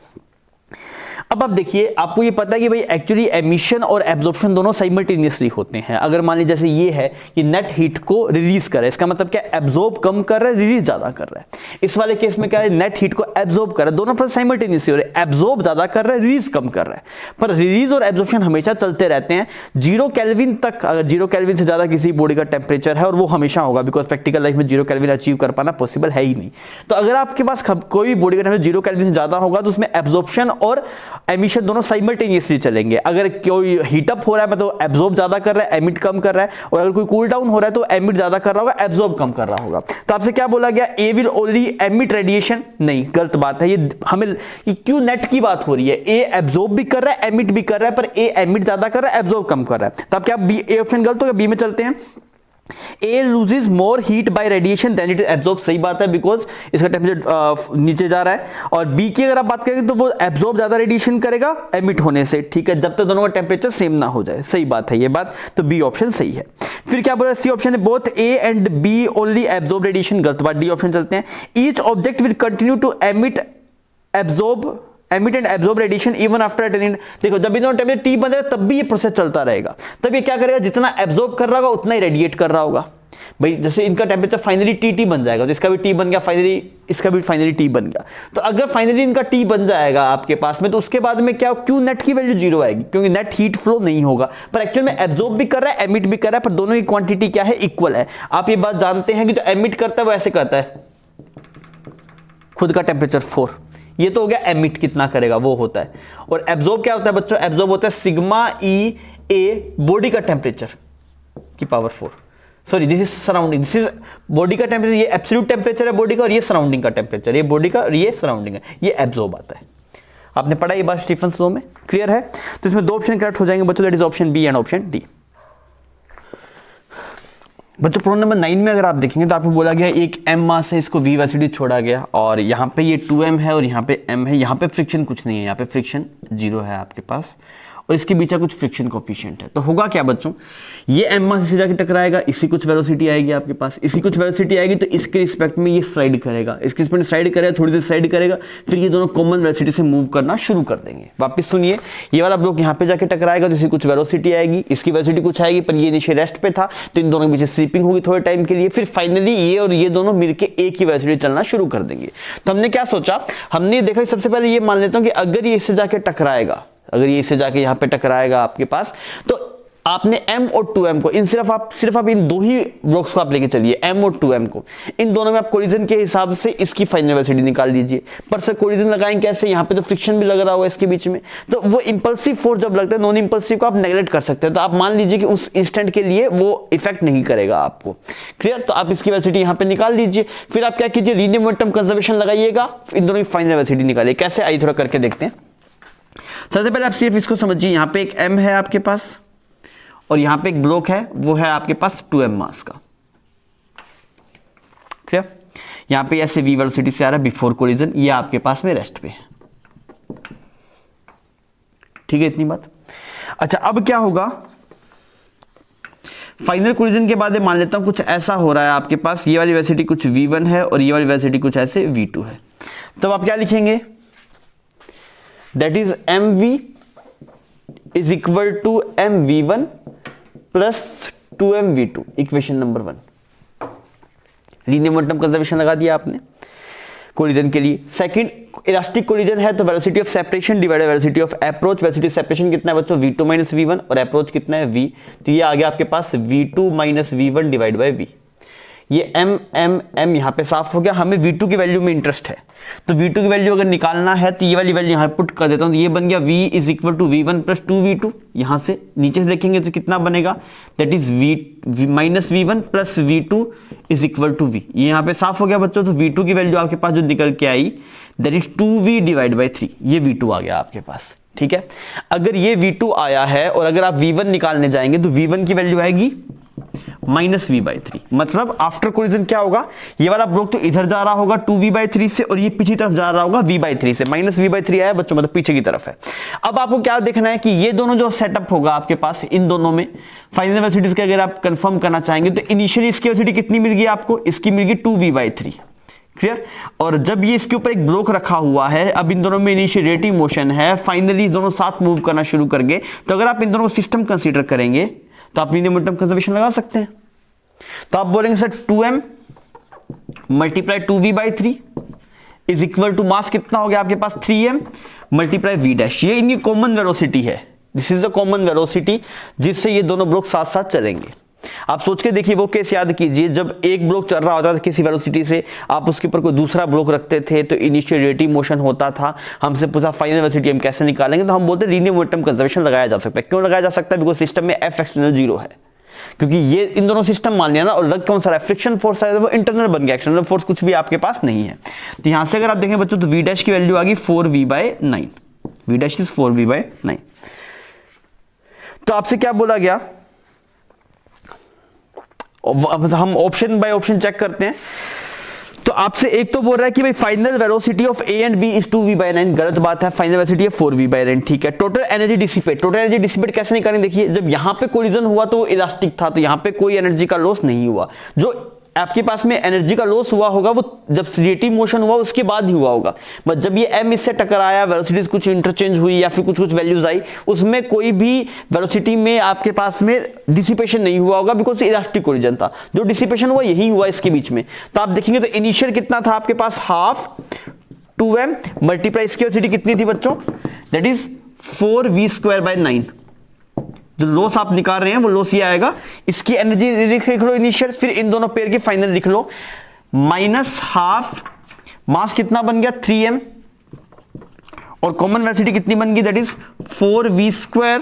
A: अब आप देखिए, आपको ये पता है कि भाई एक्चुअली एमिशन और एब्जॉर्प्शन दोनों साइमल्टेनियसली होते हैं। अगर मान लीजिए जैसे ये है कि नेट हीट को रिलीज कर रहा है, इसका मतलब क्या, एब्जॉर्ब कम कर रहा है, रिलीज ज्यादा कर रहा है। इस वाले केस में क्या है, नेट हीट को एब्जॉर्ब कर रहा है, दोनों प्रोसेस साइमल्टेनियसली हो रहे हैं, एब्जॉर्ब ज्यादा कर रहा है, रिलीज कम कर रहा है। पर रिलीज और एब्जॉर्प्शन हमेशा चलते रहते हैं 0 केल्विन तक। अगर 0 केल्विन से ज्यादा किसी बॉडी का टेम्परेचर है, और वो हमेशा होगा, बिकॉज प्रैक्टिकल लाइफ में 0 केल्विन अचीव कर पाना पॉसिबल है ही नहीं। तो अगर आपके पास कोई बॉडी का टेम्परेचर 0 केल्विन से ज्यादा होगा तो उसमें एब्जॉर्प्शन और एमिशन दोनों साइमल्टेनियसली चलेंगे। अगर कोई हीटअप हो रहा है मतलब एब्जॉर्ब ज्यादा कर रहा है, एमिट कम कर रहा है, और अगर कोई कूल डाउन हो रहा है तो एमिट ज्यादा कर रहा होगा, एब्जॉर्ब कम कर रहा होगा। तो आपसे क्या बोला गया, ए विल ओनली एमिट रेडिएशन, नहीं, गलत बात है ये। हमें क्यों नेट की बात हो रही है, ए एब्जॉर्ब भी कर रहा है, एमिट भी कर रहा है, पर ए एमिट ज्यादा कर रहा है, एब्जॉर्ब कम कर रहा है। तब क्या बी, ए ऑप्शन गलत हो गया, बी में चलते हैं। A loses more heat by radiation than it absorbs, सही बात है, बिकॉज इसका टेम्परेचर नीचे जा रहा है। और B की अगर आप बात करेंगे तो वो एब्जॉर्ब ज्यादा रेडिएशन करेगा एमिट होने से, ठीक है, जब तक दोनों का टेम्परेचर सेम ना हो जाए। सही बात है ये बात, तो B ऑप्शन सही है। फिर क्या बोला, सी ऑप्शन है both A and B only absorb radiation, गलत बात, D ऑप्शन चलते हैं। Each object will continue to emit and absorb radiation even after attaining. देखो, जब भी दोनों टेम्परेचर T बन जाएगा तब भी ये प्रोसेस चलता रहेगा। तब ये क्या करेगा, जितना एब्जॉर्ब कर रहा होगा उतना ही रेडिएट कर रहा होगा। भाई जैसे इनका टेम्परेचर फाइनली T बन जाएगा, तो इसका भी T बन गया, फाइनली इसका भी फाइनली T बन गया। तो अगर फाइनली इनका T बन जाएगा आपके पास में, तो उसके बाद में क्या, क्यों नेट की वैल्यू 0 आएगी, क्योंकि नेट हीट फ्लो नहीं होगा। पर एक्चुअल में एब्जॉर्ब भी कर रहा है, एमिट भी कर रहा है, पर दोनों की क्वांटिटी क्या है, इक्वल है। आप ये बात जानते हैं कि जो एमिट करता है वो ऐसे करता है, खुद का टेम्परेचर 4, ये तो हो गया एमिट कितना करेगा वो होता है। और एब्जॉर्ब क्या होता है बच्चों, एब्जॉर्ब होता है सिग्मा ई ए बॉडी का टेम्परेचर की power 4, sorry this is surrounding, this is body का टेम्परेचर, ये एब्सोल्यूट टेम्परेचर है बॉडी का, और ये सराउंडिंग का टेम्परेचर, ये बॉडी का और ये सराउंडिंग है, ये एब्जॉर्ब आता है। आपने पढ़ा ये बात स्टीफन्स लॉ में, क्लियर है। तो इसमें 2 ऑप्शन करेक्ट हो जाएंगे बच्चों, that is option B and option D. बच्चों प्रॉब्लम नंबर 9 में अगर आप देखेंगे तो आपको बोला गया एक m मास है, इसको v वेलोसिटी छोड़ा गया, और यहाँ पे ये 2m है और यहाँ पे m है। यहाँ पे फ्रिक्शन कुछ नहीं है, यहाँ पे फ्रिक्शन 0 है आपके पास, और इसके बीच कुछ फ्रिक्शन कोफिशिएंट है। तो होगा क्या बच्चों, ये m मास इसे जाके टकराएगा, इसी कुछ वेलोसिटी आएगी आपके पास, इसी कुछ वेलोसिटी आएगी, तो इसके रिस्पेक्ट में ये स्लाइड करेगा, इसके रिस्पेक्ट में स्लाइड करेगा, थोड़ी देर स्लाइड करेगा, फिर ये दोनों कॉमन वेलोसिटी से मूव करना शुरू कर देंगे। वापस सुनिए, ये वाला ब्लॉक यहाँ पे जाके टकराएगा तो इसी कुछ वेलोसिटी आएगी, इसकी वेलोसिटी कुछ आएगी, पर ये नीचे रेस्ट पे था तो इन दोनों के बीच स्लीपिंग होगी थोड़े टाइम के लिए, फिर फाइनली ये और ये दोनों मिलकर एक ही वेलोसिटी चलना शुरू कर देंगे। तो हमने क्या सोचा, हमने देखा सबसे पहले ये मान लेता हूँ कि अगर ये इससे जाके टकराएगा, अगर ये इससे जाके यहाँ पे टकराएगा आपके पास, तो आपने m और 2m को इन सिर्फ आप इन दो ही ब्लॉक्स को आप लेके चलिए, m और 2m को, इन दोनों में आप कोलिजन के हिसाब से इसकी फाइनल वेलोसिटी निकाल लीजिए। पर से कोलिजन लगाएंगे कैसे, यहाँ पे तो फ्रिक्शन भी लग रहा होगा इसके बीच में, तो वो इंपल्सिव फोर्स जब लगता है, नॉन इंपल्सिव को आप नेगलेक्ट कर सकते हैं। तो आप मान लीजिए कि उस इंस्टेंट के लिए वो इफेक्ट नहीं करेगा आपको, क्लियर। तो आप इसकी वेलोसिटी यहाँ पे निकाल लीजिए, फिर आप क्या कीजिए, लीनियर मोमेंटम कंजर्वेशन लगाइएगा, इन दोनों की फाइनल वेलोसिटी निकालिए। कैसे, आइए थोड़ा करके देखते हैं। सबसे पहले आप सिर्फ इसको समझिए, यहाँ पे एक m है आपके पास और यहाँ पे एक ब्लॉक है, वो है आपके पास 2m मास का, क्लियर। यहाँ पे ऐसे v वेलोसिटी से आ रहा है बिफोर कोलिजन, ये आपके पास में रेस्ट पे है, ठीक है, इतनी बात। अच्छा अब क्या होगा, फाइनल कोलिजन के बाद मान लेता हूं कुछ ऐसा हो रहा है आपके पास, ये वाली वेलोसिटी कुछ v1 है और ये वाली वेलोसिटी कुछ ऐसे v2 है। तो आप क्या लिखेंगे, that is mv is equal to mv1 plus 2mv2, equation number 1। Linear momentum conservation लगा दिया आपने कोलिजन के लिए। सेकंड, इलास्टिक कोलिजन है तो velocity of separation divided velocity of approach, velocity of separation कितना है बच्चों, v2 माइनस v1, और अप्रोच कितना है v, तो ये आ गया आपके पास v2 minus v1 divide by v। ये m यहाँ पे साफ हो गया। हमें v2 की वैल्यू में इंटरेस्ट है, तो v2 की वैल्यू अगर निकालना है तो ये वाली वैल्यू यहाँ पुट कर देता हूँ, तो ये बन गया v is equal to v1 plus 2v2। यहाँ से नीचे से देखेंगे तो कितना बनेगा, that is v minus v1 plus v2 is equal to v। ये यहाँ पे साफ हो गया बच्चों। तो v2 की वैल्यू आपके पास जो निकल के आई that is 2v divide by 3, ये v2 आ गया आपके पास, ठीक है। अगर ये v2 आया है और अगर आप v1 निकालने जाएंगे तो v1 की वैल्यू आएगी माइनस v बाई 3, मतलब आफ्टर कोलिजन क्या होगा, ये वाला ब्लॉक तो इधर जा रहा होगा 2v बाई 3 से, और ये पीछे तरफ जा रहा होगा v बाई 3 से। माइनस v बाई 3 आया बच्चों, मतलब पीछे की तरफ है। अब आपको क्या देखना है कि ये दोनों जो सेटअप होगा आपके पास, इन दोनों में फाइनल वेलोसिटीज के अगर आप कंफर्म करना चाहेंगे तो इनिशियली इसकी वेलोसिटी कितनी मिल गई आपको, इसकी मिल गई 2v बाई 3, क्लियर। और जब ये इसके ऊपर एक ब्लॉक रखा हुआ है, अब इन दोनों में इनिशिएटिंग मोशन है, फाइनली दोनों साथ मूव करना शुरू कर गए, तो अगर आप इन दोनों को सिस्टम कंसीडर करेंगे तो आप लीनियर मोमेंटम कंजर्वेशन लगा सकते हैं। तो आप बोलेंगे sir 2m multiply 2v/3 is equal to mass कितना हो गया आपके पास 3m मल्टीप्लाई v डैश। ये इनकी कॉमन वेलोसिटी है, this is the common velocity जिससे ये दोनों ब्लॉक साथ साथ चलेंगे। आप सोच के देखिए वो केस याद कीजिए, जब एक ब्लॉक चल रहा होता था किसी वेलोसिटी से, आप उसके ऊपर कोई दूसरा ब्लॉक रखते थे तो इनिशिएटिंग मोशन होता था, हमसे पूछा फाइनल वेलोसिटी हम कैसे निकालेंगे, तो हम बोलते लीनियर मोमेंटम कंजर्वेशन लगाया जा सकता है। क्यों लगाया जा सकता है? बिकॉज सिस्टम में एफ एक्सटर्नल 0 है, क्योंकि ये इन दोनों सिस्टम मान लिया ना, और लग कौन सा फ्रिक्शन फोर्स है वो इंटरनल बन गया, एक्सटर्नल फोर्स कुछ भी आपके पास नहीं है। तो यहां से अगर आप देखें बच्चों तो v डैश की वैल्यू आ गई 4v/9, v dash is 4v/9। तो आपसे क्या बोला गया, हम ऑप्शन बाय ऑप्शन चेक करते हैं। तो आपसे एक तो बोल रहा है कि भाई final velocity of A and B is 2v/9, गलत बात है, फाइनल वेलोसिटी है 4v/9, ठीक है। Total energy dissipate, total energy dissipate कैसे निकालेंगे, देखिए जब यहां पे कोलिजन हुआ तो वो इलास्टिक था, तो यहां पे कोई एनर्जी का लॉस नहीं हुआ। जो आपके पास में एनर्जी का लॉस हुआ होगा वो जब रिलेटिव मोशन हुआ उसके बाद ही हुआ होगा, बट जब ये m इससे टकराया, वेलोसिटीज कुछ इंटरचेंज हुई या फिर कुछ कुछ वैल्यूज आई, उसमें कोई भी वेलोसिटी में आपके पास में डिसिपेशन नहीं हुआ होगा, बिकॉज इलास्टिक कोलिजन था। जो डिसिपेशन हुआ यही हुआ इसके बीच में। तो आप देखेंगे तो इनिशियल कितना था आपके पास, हाफ 2m मल्टीप्लाई इसकी वेलोसिटी कितनी थी बच्चों, दैट इज 4v²/9। जो लॉस आप निकाल रहे हैं वो लॉस ये आएगा, इसकी एनर्जी लिख लो इनिशियल, फिर इन दोनों पेयर की फाइनल लिख लो, माइनस हाफ मास कितना बन गया 3m, और कॉमन वेलोसिटी कितनी बन गई, that is 4v²,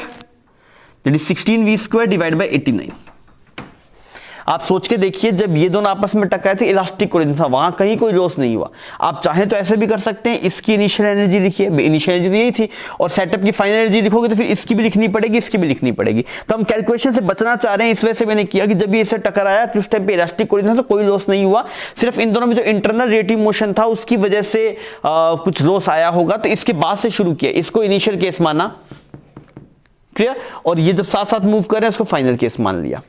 A: that is 16v² divide by 89। आप सोच के देखिए जब ये दोनों आपस में टकराए थे इलास्टिक कोलिजन था, वहां कहीं कोई लॉस नहीं हुआ। आप चाहें तो ऐसे भी कर सकते हैं, इसकी इनिशियल एनर्जी लिखिए, इनिशियल एनर्जी तो यही थी, और सेटअप की फाइनल एनर्जी लिखोगे तो फिर इसकी भी लिखनी पड़ेगी, इसकी भी लिखनी पड़ेगी। तो हम कैलकुलेशन से बचना चाह रहे हैं, इस वजह से मैंने किया कि जब ये इससे टकराया तो उस टाइम पे इलास्टिक कोलिजन था, कोई लॉस नहीं हुआ, सिर्फ इन दोनों में जो इंटरनल रिलेटिव मोशन था उसकी वजह से कुछ लॉस आया होगा, तो इसके बाद से शुरू किया, इसको इनिशियल केस माना, क्लियर। और ये जब साथ साथ मूव कर रहे हैं उसको फाइनल केस मान लिया।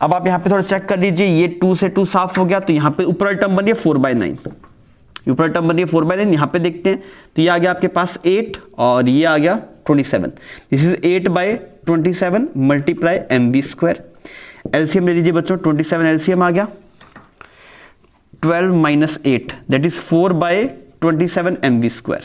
A: अब आप यहां पे थोड़ा चेक कर लीजिए, ये 2 से 2 साफ हो गया, तो यहां पे ऊपर टर्म बन रही है 4/9, ऊपर टर्म बन रही है 4/9। यहां पे देखते हैं तो ये आ गया आपके पास 8 और ये आ गया 27, this is 8/27 multiply mv²। LCM ले लीजिए बच्चों, 27 एलसीएम आ गया, 12 minus 8 that is 4/27 mv²,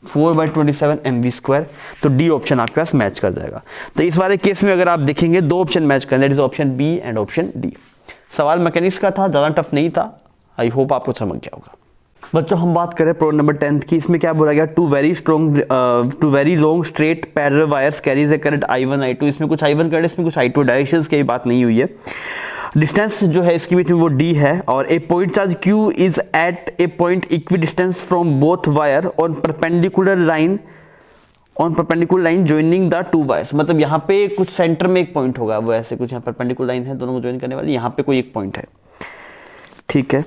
A: 4/27 mv²। तो डी ऑप्शन आपके पास मैच कर जाएगा। तो इस वाले केस में अगर आप देखेंगे दो ऑप्शन मैच कर, that is option B and option D. सवाल मैकेनिक्स का था, ज्यादा टफ नहीं था, आई होप आपको समझ गया होगा। बच्चों हम बात करें प्रॉब्लम नंबर 10 की, इसमें क्या बोला गया, two very long straight parallel wires carries a current I1 I2। इसमें कुछ I1 करंट, इसमें कुछ I2, डायरेक्शंस की बात नहीं हुई है। डिस्टेंस जो है इसके बीच में वो d है, और a point charge q is at a point equidistance from both wire on perpendicular line joining the two wires. मतलब यहाँ पे कुछ सेंटर में एक पॉइंट होगा, वो ऐसे कुछ यहाँ परपेंडिकुलर लाइन है दोनों को ज्वाइन करने वाली, यहाँ पे कोई एक पॉइंट है, ठीक है।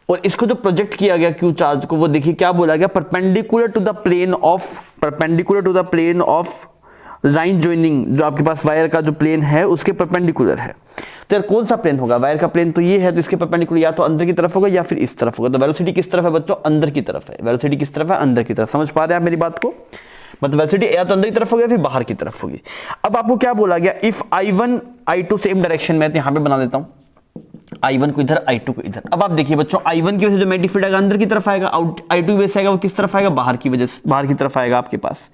A: और इसको जो प्रोजेक्ट किया गया क्यू चार्ज को, वो देखिए क्या बोला गया, perpendicular to the plane of line joining, जो आपके पास वायर का जो प्लेन है उसके परपेंडिकुलर है। तो यार कौन सा प्लेन होगा, वायर का प्लेन तो ये है, तो इसके परपेंडिकुलर या तो अंदर की तरफ होगा या फिर इस तरफ होगा। तो वेलोसिटी किस तरफ है बच्चों, अंदर की तरफ है। वेलोसिटी किस तरफ है, अंदर की तरफ। समझ पा रहे हैं आप मेरी बात को, मतलब वेलोसिटी या तो अंदर की तरफ होगी या फिर बाहर की तरफ होगी। अब आपको क्या बोला गया, if I1 I2 same direction में, तो यहां पे बना देता हूं, I1 को इधर I2 को इधर। अब आप देखिए बच्चों, I1 की वजह से जो मैग्नेटिक फील्ड आएगा अंदर की तरफ आएगा, I2 की वजह से आएगा वो किस तरफ आएगा, बाहर की वजह से, बाहर की तरफ आएगा आपके पास।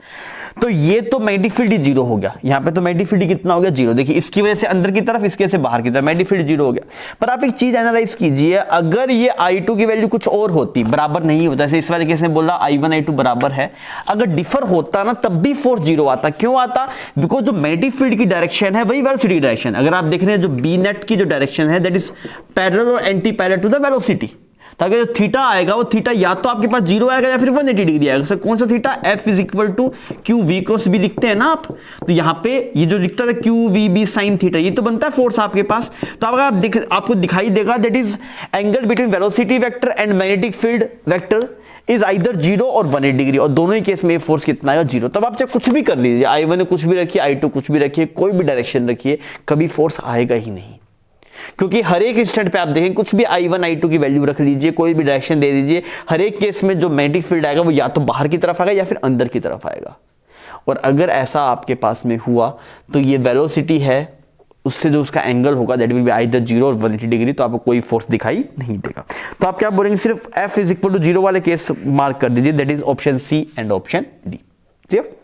A: तो ये तो मैग्नेटिक फील्ड ही 0 हो गया, यहाँ पे तो मैग्नेटिक फील्ड कितना हो गया, 0। देखिए इसकी वजह से अंदर की तरफ, इसकी वजह से बाहर की तरफ, मैग्नेटिक फील्ड 0 हो गया। पर आप एक चीज एनालाइज कीजिए, अगर ये I2 की वैल्यू कुछ और होती, बराबर नहीं होता, जैसे इस वाले केस में बोला I1 I2 बराबर है, अगर डिफर होता ना तब भी फोर्स 0 आता। क्यों आता, बिकॉज जो मैग्नेटिक फील्ड की डायरेक्शन है वही वेलोसिटी की डायरेक्शन। अगर आप देख रहे हैं जो बी नेट की जो डायरेक्शन है दैट इज पैरेलल और anti parallel to the velocity. ताकि जो थीटा आएगा वो थीटा या तो आपके पास 0 आएगा या फिर 180 डिग्री आएगा। सर कौन सा theta, F is equal to Q V cross B लिखते हैं ना आप, तो यहाँ पे ये जो लिखता था Q V B sine theta, ये तो बनता है फोर्स आपके पास। तो अगर आप आपको दिखाई देगा that is angle between velocity vector and magnetic field vector is either 0 और 180 डिग्री, और दोनों ही केस में फोर्स कितना आएगा, 0। तब आप चाहे कुछ भी कर लीजिए, I1 कुछ भी रखिए, I2 कुछ भी रखिए, कोई भी डायरेक्शन रखिए, कभी फोर्स आएगा ही नहीं। क्योंकि हर एक इंस्टेंट पे आप देखें कुछ भी I1 I2 की वैल्यू रख लीजिए, कोई भी डायरेक्शन दे दीजिए, हर एक केस में जो मैग्नेटिक फील्ड आएगा वो या तो बाहर की तरफ आएगा या फिर अंदर की तरफ आएगा। और अगर ऐसा आपके पास में हुआ तो ये वेलोसिटी है, उससे जो उसका एंगल होगा दैट विल बी आइदर 0 और 180 डिग्री, तो आपको कोई फोर्स दिखाई नहीं देगा। तो आप क्या बोलेंगे, सिर्फ F इज इक्वल टू 0 वाले केस मार्क कर दीजिए, that is option C and option D. Clear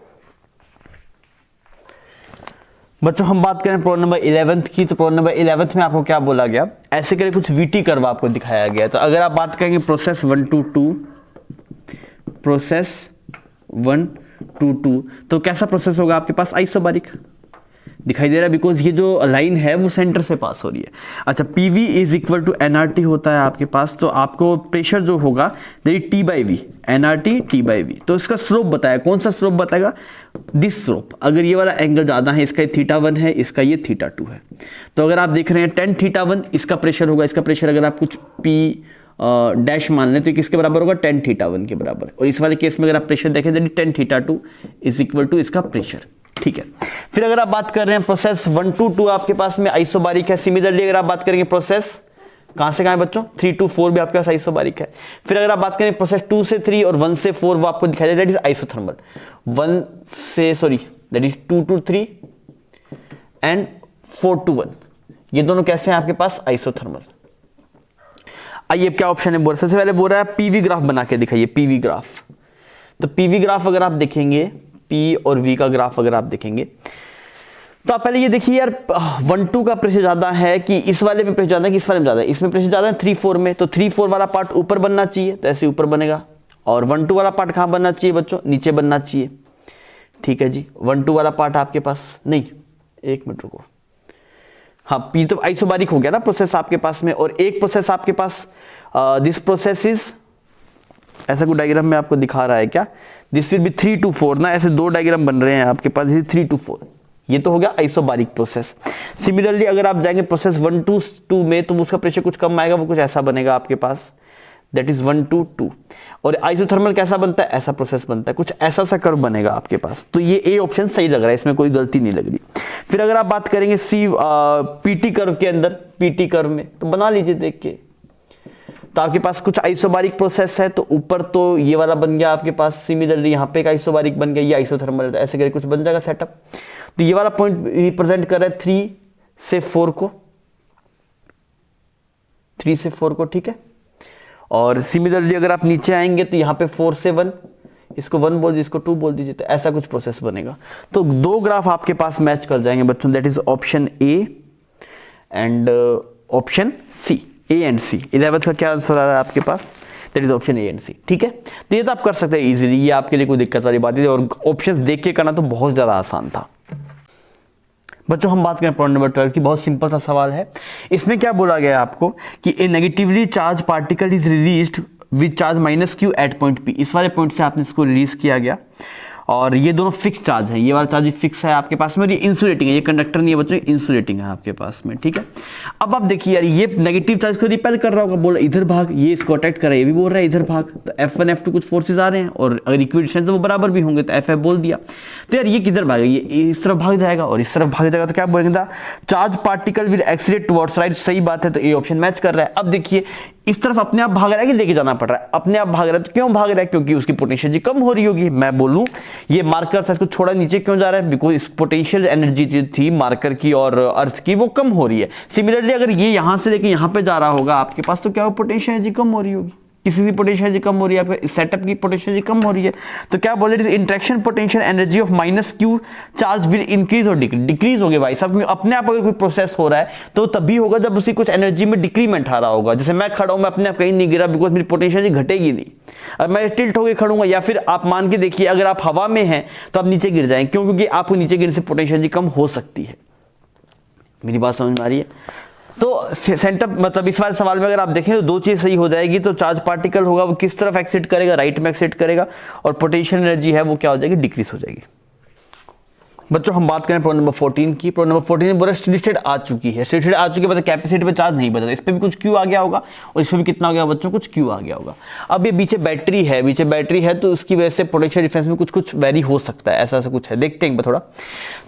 A: बच्चों, हम बात करें प्रॉब्लम नंबर 11 की। तो प्रॉब्लम नंबर 11 में आपको क्या बोला गया, ऐसे करके कुछ VT कर्व आपको दिखाया गया। तो अगर आप बात करेंगे प्रोसेस 1 to 2, प्रोसेस 1 to 2, तो कैसा प्रोसेस होगा आपके पास, आइसोबारिक दिखाई दे रहा है, बिकॉज ये जो लाइन है वो सेंटर से पास हो रही है। अच्छा, PV is equal to NRT होता है आपके पास, तो आपको प्रेशर जो होगा T/V, NRT T/V। तो इसका स्लोप बताया, कौन सा स्लोप बताएगा, दिस स्लोप। अगर ये वाला एंगल ज़्यादा है, इसका θ1 है, इसका ये θ2 है, तो अगर आप देख रहे हैं tan θ1 इसका प्रेशर होगा, इसका प्रेशर अगर आप कुछ P डैश मान लें तो किसके बराबर होगा, tan θ1 के बराबर। और इस वाले केस में अगर आप प्रेशर देखें तो tan θ2 इज इक्वल टू इसका प्रेशर। ठीक है, फिर अगर आप बात कर रहे हैं प्रोसेस 1 to 2 आपके पास में आइसोबारिक है। सिमिलरली अगर आप बात करेंगे प्रोसेस कहां से कहां है बच्चों, 3 to 4 भी आपके पास आइसोबारिक है। फिर अगर आप बात करें प्रोसेस 2 से 3 और 1 से 4, वो आपको दिखाई दे that is isothermal. 2 to 3 and 4 to 1, ये दोनों कैसे हैं आपके पास, आइसोथर्मल। आइए क्या ऑप्शन है, बोल सबसे पहले बोल रहा है PV ग्राफ बना के दिखाइए, PV ग्राफ। तो PV ग्राफ अगर आप देखेंगे, P और V का ग्राफ अगर आप देखेंगे, तो आप पहले ये देखिए यार, 1-2 का प्रेशर ज्यादा है कि इस वाले में प्रेशर ज्यादा है कि इस वाले में ज्यादा है, इसमें प्रेशर ज्यादा है 3-4 में, तो 3-4 वाला पार्ट ऊपर बनना चाहिए, तो ऐसे ऊपर बनेगा। और 1-2 वाला पार्ट कहां बनना चाहिए बच्चों, नीचे बनना चाहिए। ठीक है जी, 1-2 वाला पार्ट आपके पास नहीं, एक मिनट रुको, हाँ P तो आइसोबारिक हो गया ना प्रोसेस आपके पास में। और एक प्रोसेस आपके पास दिस प्रोसेस इज, ऐसा कोई डायग्राम में आपको दिखा रहा है क्या, दिस विल बी 3 to 4 ना, ऐसे दो डायग्राम बन रहे हैं आपके पास, 3 to 4, ये तो हो गया आइसोबारिक प्रोसेस। सिमिलरली अगर आप जाएंगे प्रोसेस 1 to 2 में, तो उसका प्रेशर कुछ कम आएगा, वो कुछ ऐसा बनेगा आपके पास, दैट इज 1 to 2। और आइसोथर्मल कैसा बनता है, ऐसा प्रोसेस बनता है, कुछ ऐसा सा कर्व बनेगा आपके पास। तो ये ए ऑप्शन सही लग रहा है, इसमें कोई गलती नहीं लग रही। फिर अगर आप बात करेंगे PT कर्व के अंदर, PT कर्व में तो बना लीजिए देख के, तो आपके पास कुछ आइसोबारिक प्रोसेस है, तो ऊपर तो ये वाला बन गया आपके पास, सिमिलरली यहाँ पे एक आइसोबारिक बन गया, ये आइसोथर्मल है, तो ऐसे करके कुछ बन जाएगा सेटअप। तो ये वाला पॉइंट रिप्रेजेंट कर रहा है 3 से 4 को, 3 से 4 को, ठीक है। और सिमिलरली अगर आप नीचे आएंगे तो यहाँ पे 4 से 1, इसको 1 बोल दीजिए, इसको 2 बोल दीजिए, तो ऐसा कुछ प्रोसेस बनेगा। तो दो ग्राफ आपके पास मैच कर जाएंगे बच्चों, that is option A and option C, A and C. 11th का क्या आंसर आ रहा है आपके पास, that is option A and C. ठीक है, तो ये तो आप कर सकते हैं इजीली, ये आपके लिए कोई दिक्कत वाली बात नहीं, और ऑप्शंस देख के करना तो बहुत ज्यादा आसान था। बच्चों हम बात करें प्रॉब्लम नंबर 12 की, बहुत सिंपल सा सवाल है। इसमें क्या बोला गया है आपको कि a negatively charge particle is released with charge -q at point P। इस वाले पॉइंट से आपने इसको रिलीज किया गया, और ये दोनों फिक्स चार्ज है, ये वाला चार्ज फिक्स है आपके पास में, और ये इंसुलेटिंग है, ये कंडक्टर नहीं है बच्चों, इंसुलेटिंग है आपके पास में। ठीक है, अब आप देखिए यार, ये नेगेटिव चार्ज को रिपेल कर रहा होगा, बोल इधर भाग, ये इसको अटैक कर रहा है, ये भी बोल रहा है इधर भाग, तो F1 F2 कुछ फोर्सेज आ रहे हैं, और अगर इक्वल डिस्टेंस तो वो बराबर भी होंगे, तो FF बोल दिया। तो यार ये किधर भागेगा, ये इस तरफ भाग जाएगा और इस तरफ भाग जाएगा, तो क्या बोलेंगे, charge particle will accelerate towards right. सही बात है, तो ए ऑप्शन मैच कर रहा है। अब देखिए इस तरफ अपने आप भाग रहा है कि लेके जाना पड़ रहा है, अपने आप भाग रहा है, तो क्यों भाग रहा है, क्योंकि उसकी पोटेंशियल जी कम हो रही होगी। मैं बोलूं ये मार्कर था, इसको छोड़ा नीचे क्यों जा रहा है, बिकॉज इस पोटेंशियल एनर्जी जो थी मार्कर की और अर्थ की वो कम हो रही है। सिमिलरली अगर ये यहां से लेके यहां पे जा रहा होगा आपके पास, तो क्या वो पोटेंशियल एनर्जी कम हो रही होगी, किसी की पोटेंशियल एनर्जी कम हो रही है, आपके सेटअप की पोटेंशियल एनर्जी कम हो रही है, तो क्या बोले, interaction potential energy of -q charge will increase और डिक्रीज हो गए। भाई सब अपने आप अगर कोई प्रोसेस हो रहा है तो तभी होगा जब उसकी कुछ एनर्जी में डिक्रीमेंट आ रहा होगा। जैसे मैं खड़ा हूं, मैं अपने आप कहीं नहीं गिरा, बिकॉज मेरी पोटेंशियल एनर्जी घटेगी नहीं। अब मैं टिल्ट होकर खड़ूंगा, या फिर आप मान के देखिए अगर आप हवा में हैं तो आप नीचे गिर जाएंगे, क्यों, क्योंकि आपको नीचे गिरने से पोटेंशियल एनर्जी कम हो सकती है। मेरी बात समझ में आ रही है। तो सेंटर मतलब इस वाले सवाल में अगर आप देखें तो दो चीज सही हो जाएगी। तो चार्ज पार्टिकल होगा वो किस तरफ एक्सिट करेगा, राइट में एक्सिट करेगा, और पोटेंशियल एनर्जी है वो क्या हो जाएगी, डिक्रीज हो जाएगी। बच्चों हम बात करें प्रॉब्लम नंबर 14 की। प्रॉब्लम नंबर 14 में बोला स्टेडी स्टेट आ चुकी है। स्टेडी स्टेट आ चुकी है मतलब कैपेसिटी पे चार्ज नहीं बदला, इस पे भी कुछ क्यू आ गया होगा और इस पे भी कितना आ गया बच्चों, कुछ क्यू आ गया होगा। अब ये पीछे बैटरी है तो उसकी वजह से पोटेंशियल डिफरेंस में कुछ वेरी हो सकता है, ऐसा कुछ है, देखते हैं थोड़ा।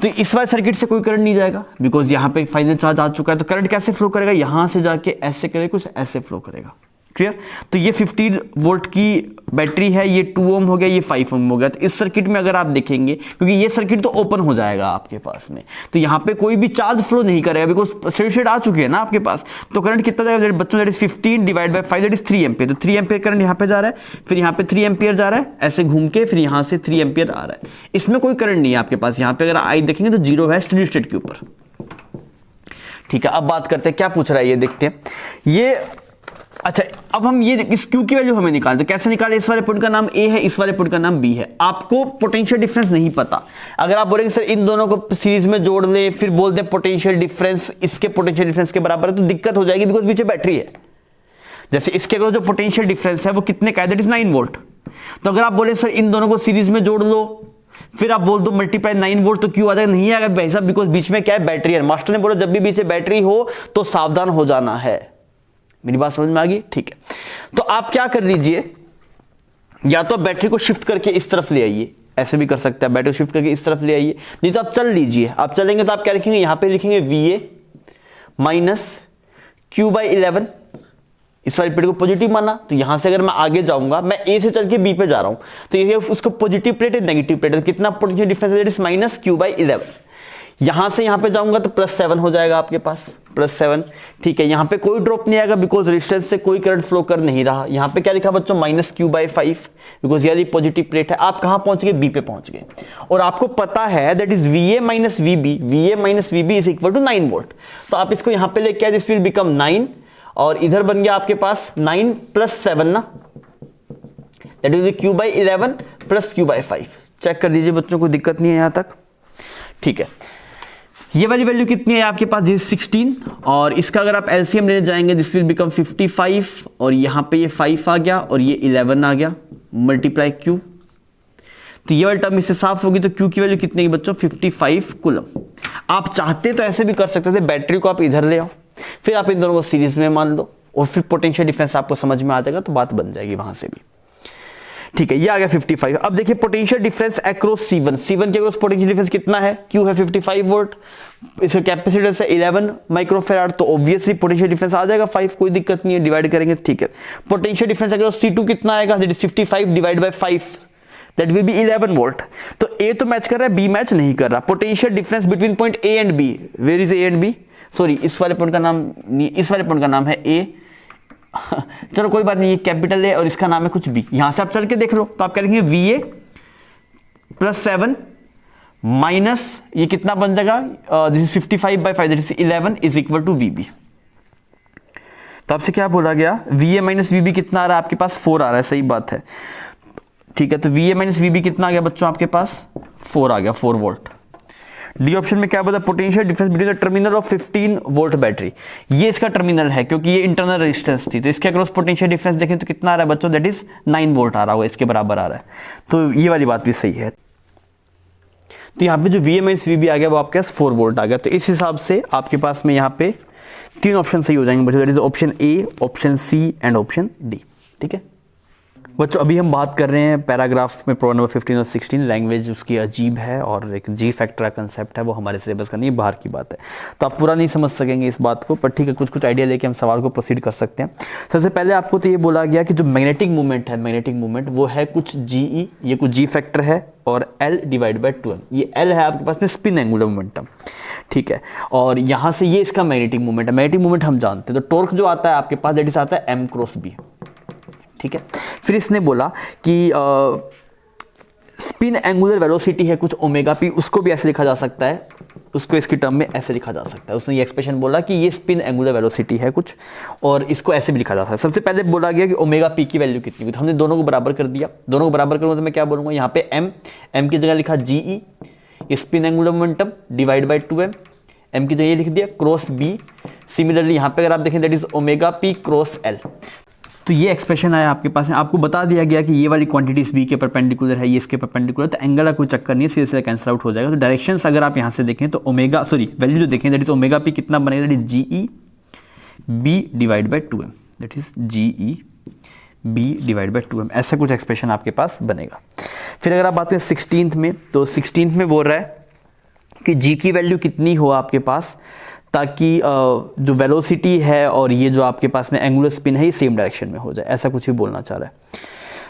A: तो इस वाले सर्किट से कोई करंट नहीं जाएगा बिकॉज यहाँ पे फाइनल चार्ज आ चुका है। तो करंट कैसे फ्लो करेगा, यहाँ से जाके ऐसे करेगा, कुछ ऐसे फ्लो करेगा। क्लियर। तो ये 15 वोल्ट की बैटरी है, ये 2 ओम हो गया, ये 5 ओम हो गया। तो इस सर्किट में अगर आप देखेंगे, क्योंकि ये सर्किट तो ओपन हो जाएगा आपके पास में, तो यहाँ पे कोई भी चार्ज फ्लो नहीं करेगा बिकॉज स्टेडी स्टेट आ चुकी है ना आपके पास। तो करंट कितना जाएगा बच्चों, that is 15 divide by 5 that is 3 ampere. तो 3 एम्पियर करंट यहाँ पे जा रहा है, फिर यहाँ पे 3 एम्पियर जा रहा है, ऐसे घूम के फिर यहाँ से 3 एम्पियर आ रहा है। इसमें कोई करंट नहीं है आपके पास। यहाँ पे अगर आई देखेंगे तो 0 है स्टेडी स्टेट के ऊपर। ठीक है, अब बात करते हैं क्या पूछ रहा है ये देखते हैं। ये अच्छा, अब हम ये इस Q की वैल्यू हमें निकालते हैं। कैसे निकाले, इस वाले पॉइंट का नाम A है, इस वाले पॉइंट का नाम B है। आपको पोटेंशियल डिफरेंस नहीं पता। अगर आप बोलेंगे सर इन दोनों को सीरीज में जोड़ ले, फिर बोल दे पोटेंशियल डिफरेंस इसके पोटेंशियल डिफरेंस के बराबर है, तो दिक्कत हो जाएगी बिकॉज पीछे बैटरी है। जैसे इसके अगर जो पोटेंशियल डिफरेंस है वो कितने का है, दैट इज 9 वोल्ट। तो अगर आप बोले सर इन दोनों को सीरीज में जोड़ लो, फिर आप बोल दो मल्टीप्लाई 9 वोल्ट, तो क्यों आ जाएगा, नहीं आएगा भाई साहब बिकॉज बीच में क्या है, बैटरी है। मास्टर ने बोला जब भी बीच में बैटरी हो तो सावधान हो जाना है। मेरी बात समझ में आ गई, ठीक है। तो आप क्या कर लीजिए, या तो बैटरी को शिफ्ट करके इस तरफ ले आइए, ऐसे भी कर सकते हैं, बैटरी को शिफ्ट करके इस तरफ ले आइए, नहीं तो आप चल लीजिए। आप चलेंगे तो आप क्या लिखेंगे, यहां पे लिखेंगे VA माइनस Q/11। इस वाली प्लेट को पॉजिटिव माना, तो यहां से अगर मैं आगे जाऊंगा, मैं A से चल के B पे जा रहा हूं, तो ये उसको पॉजिटिव प्लेट है, नेगेटिव प्लेट है, तो कितना पोटेंशियल डिफरेंस है, दैट इज माइनस Q/11। यहां से यहां पे जाऊंगा तो +7 हो जाएगा आपके पास, +7। ठीक है, यहां पे कोई ड्रॉप नहीं आएगा बिकॉज रेजिस्टेंस से कोई करंट फ्लो कर नहीं रहा। यहां पे क्या लिखा बच्चों, -Q/5 बिकॉज ये पॉजिटिव प्लेट है। आप कहां पहुंच गए, B पे पहुंच गए। और आपको पता है that is VA minus VB is equal to 9 volt. तो आप इसको यहां पे लेके आए, दिस विल बिकम 9 और इधर बन गया आपके पास 9 + 7 ना, that is Q/11 + Q/5। Check कर लीजिए बच्चों, कोई दिक्कत नहीं है यहां तक। ठीक है, ये वाली वैल्यू कितनी है आपके पास, दिस 16 और इसका अगर आप एलसीएम लेने जाएंगे दिस विल बिकम 55 और यहां पे ये 5 आ गया और ये 11 आ गया, मल्टीप्लाई Q। तो ये वाली टर्म इससे साफ होगी। तो Q की वैल्यू कितनी है बच्चों, 55 कूलम। आप चाहते तो ऐसे भी कर सकते थे, बैटरी को आप इधर ले आओ, फिर आप इन दोनों को सीरीज में मान लो और फिर पोटेंशियल डिफरेंस आपको समझ में आ जाएगा, तो बात बन जाएगी वहां से भी। ठीक है, ये आ गया 55। अब देखिए पोटेंशियल डिफरेंस अक्रॉस C1 के अक्रॉस पोटेंशियल डिफरेंस कितना है, Q है 55 वोल्ट, इसका कैपेसिटेंस है 11 माइक्रोफैराड, तो ऑब्वियसली पोटेंशियल डिफरेंस आ जाएगा 5, कोई दिक्कत नहीं है, डिवाइड करेंगे। ठीक है, पोटेंशियल डिफरेंस अक्रॉस C2 कितना आएगा, that is 55 divide by 5 that will be 11 volt. तो A तो मैच कर रहा है, B मैच नहीं कर रहा। Potential difference between point A and B, where is A and B, sorry इस वाले पॉइंट का नाम, इस वाले पॉइंट का नाम है A। चलो कोई बात नहीं, ये कैपिटल है और इसका नाम है कुछ B। यहां से आप चल के देख लो, तो आप क्या लिखेंगे, VA + 7 माइनस ये कितना बन जाएगा, this is 55/5 that is 11 is equal to VB। तो आपसे क्या बोला गया, VA माइनस VB कितना आ रहा है आपके पास, 4 आ रहा है, सही बात है। ठीक है, तो VA माइनस VB कितना आ गया बच्चों आपके पास, 4 आ गया, 4 वोल्ट। डी ऑप्शन में क्या बोला, potential difference between the terminal of 15 volt battery. ये इसका टर्मिनल है क्योंकि ये इंटरनल रेजिस्टेंस थी, तो इसके अक्रॉस पोटेंशियल डिफरेंस देखें तो कितना आ रहा है बच्चों, दैट इज 9 वोल्ट आ रहा होगा, इसके बराबर आ रहा है। तो ये वाली बात भी सही है। तो यहाँ पे जो VA माइनस VB आ गया वो आपके पास 4 वोल्ट आ गया। तो इस हिसाब से आपके पास में यहाँ पे 3 ऑप्शन सही हो जाएंगे बच्चों, that is option A, option C and option D। ठीक है बच्चों, अभी हम बात कर रहे हैं पैराग्राफ में प्रॉब्लम नंबर 15 और 16। लैंग्वेज उसकी अजीब है और एक G फैक्टर का कंसेप्ट है, वो हमारे सिलेबस का नहीं, बाहर की बात है, तो आप पूरा नहीं समझ सकेंगे इस बात को, पर ठीक है कुछ आइडिया लेके हम सवाल को प्रोसीड कर सकते हैं। सबसे पहले आपको तो ये बोला गया कि जो मैग्नेटिक मूवमेंट है, मैग्नेटिक मूवमेंट वो है कुछ GE, ये कुछ G फैक्टर है और L डिवाइड बाई 2M। ये L है आपके पास में स्पिन एंगुलर मोमेंटम, ठीक है, और यहाँ से ये इसका मैग्नेटिक मूवमेंट है। मैग्नेटिक मूवमेंट हम जानते हैं, तो टॉर्क जो आता है आपके पास दैट इज आता है M क्रॉस B। ठीक है, फिर इसने बोला कि स्पिन एंगुलर वेलोसिटी है कुछ ओमेगा पी, उसको भी ऐसे लिखा जा सकता है, उसको इसकी टर्म में ऐसे लिखा जा सकता है। उसने ये एक्सप्रेशन बोला कि ये स्पिन एंगुलर वेलोसिटी है कुछ, और इसको ऐसे भी लिखा जा सकता है। सबसे पहले बोला गया कि ओमेगा पी की वैल्यू कितनी हुई, तो हमने दोनों को बराबर कर दिया। दोनों को बराबर करूंगा तो मैं क्या बोलूंगा, यहाँ पे m की जगह लिखा GE, ये spin angular momentum divide by 2m, m की जगह लिख दिया क्रॉस B। सिमिलरली यहाँ पे अगर आप देखें that is omega P cross L। तो ये एक्सप्रेशन आया आपके पास में, आपको बता दिया गया कि ये वाली क्वांटिटी इस बी के परपेंडिकुलर है, ये इसके परपेंडिकुलर, तो एंगल का कोई चक्कर नहीं है, सीधे सीधे कैंसिल आउट हो जाएगा। तो डायरेक्शंस अगर आप यहाँ से देखें तो ओमेगा वैल्यू जो देखें दैट इज ओमेगा पी कितना बनेगा, that is G E B divide by 2m, that is G E B divide by 2m, ऐसा कुछ एक्सप्रेशन आपके पास बनेगा। फिर अगर आप बात करें 16th में, तो 16th में बोल रहा है कि जी की वैल्यू कितनी हो आपके पास, ताकि जो वेलोसिटी है और ये जो आपके पास में एंगुलर स्पिन है ये सेम डायरेक्शन में हो जाए, ऐसा कुछ भी बोलना चाह रहा है।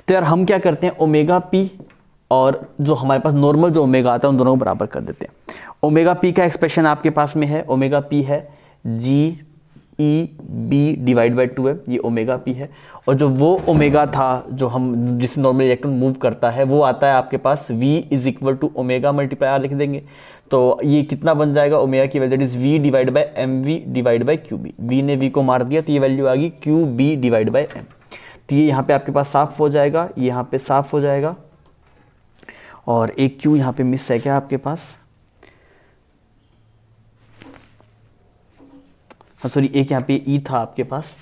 A: तो यार हम क्या करते हैं, ओमेगा पी और जो हमारे पास नॉर्मल जो ओमेगा आता है उन दोनों को बराबर कर देते हैं। ओमेगा पी का एक्सप्रेशन आपके पास में है, ओमेगा पी है G E B divide by 2m, ये ओमेगा पी है। और जो वो ओमेगा था जो हम जिससे नॉर्मल इलेक्ट्रॉन मूव करता है वो आता है आपके पास v is equal to omega multiply R लिख देंगे। तो ये कितना बन जाएगा, ओमेगा की value that is v divide by M V divide by Q B, V ने v को मार दिया तो ये वैल्यू आ गई Q B divide by M. तो ये यहाँ पे आपके पास साफ हो जाएगा, ये यहाँ पे साफ हो जाएगा, और एक क्यू यहाँ पे मिस है क्या आपके पास, हाँ सॉरी एक यहाँ पे ई था आपके पास,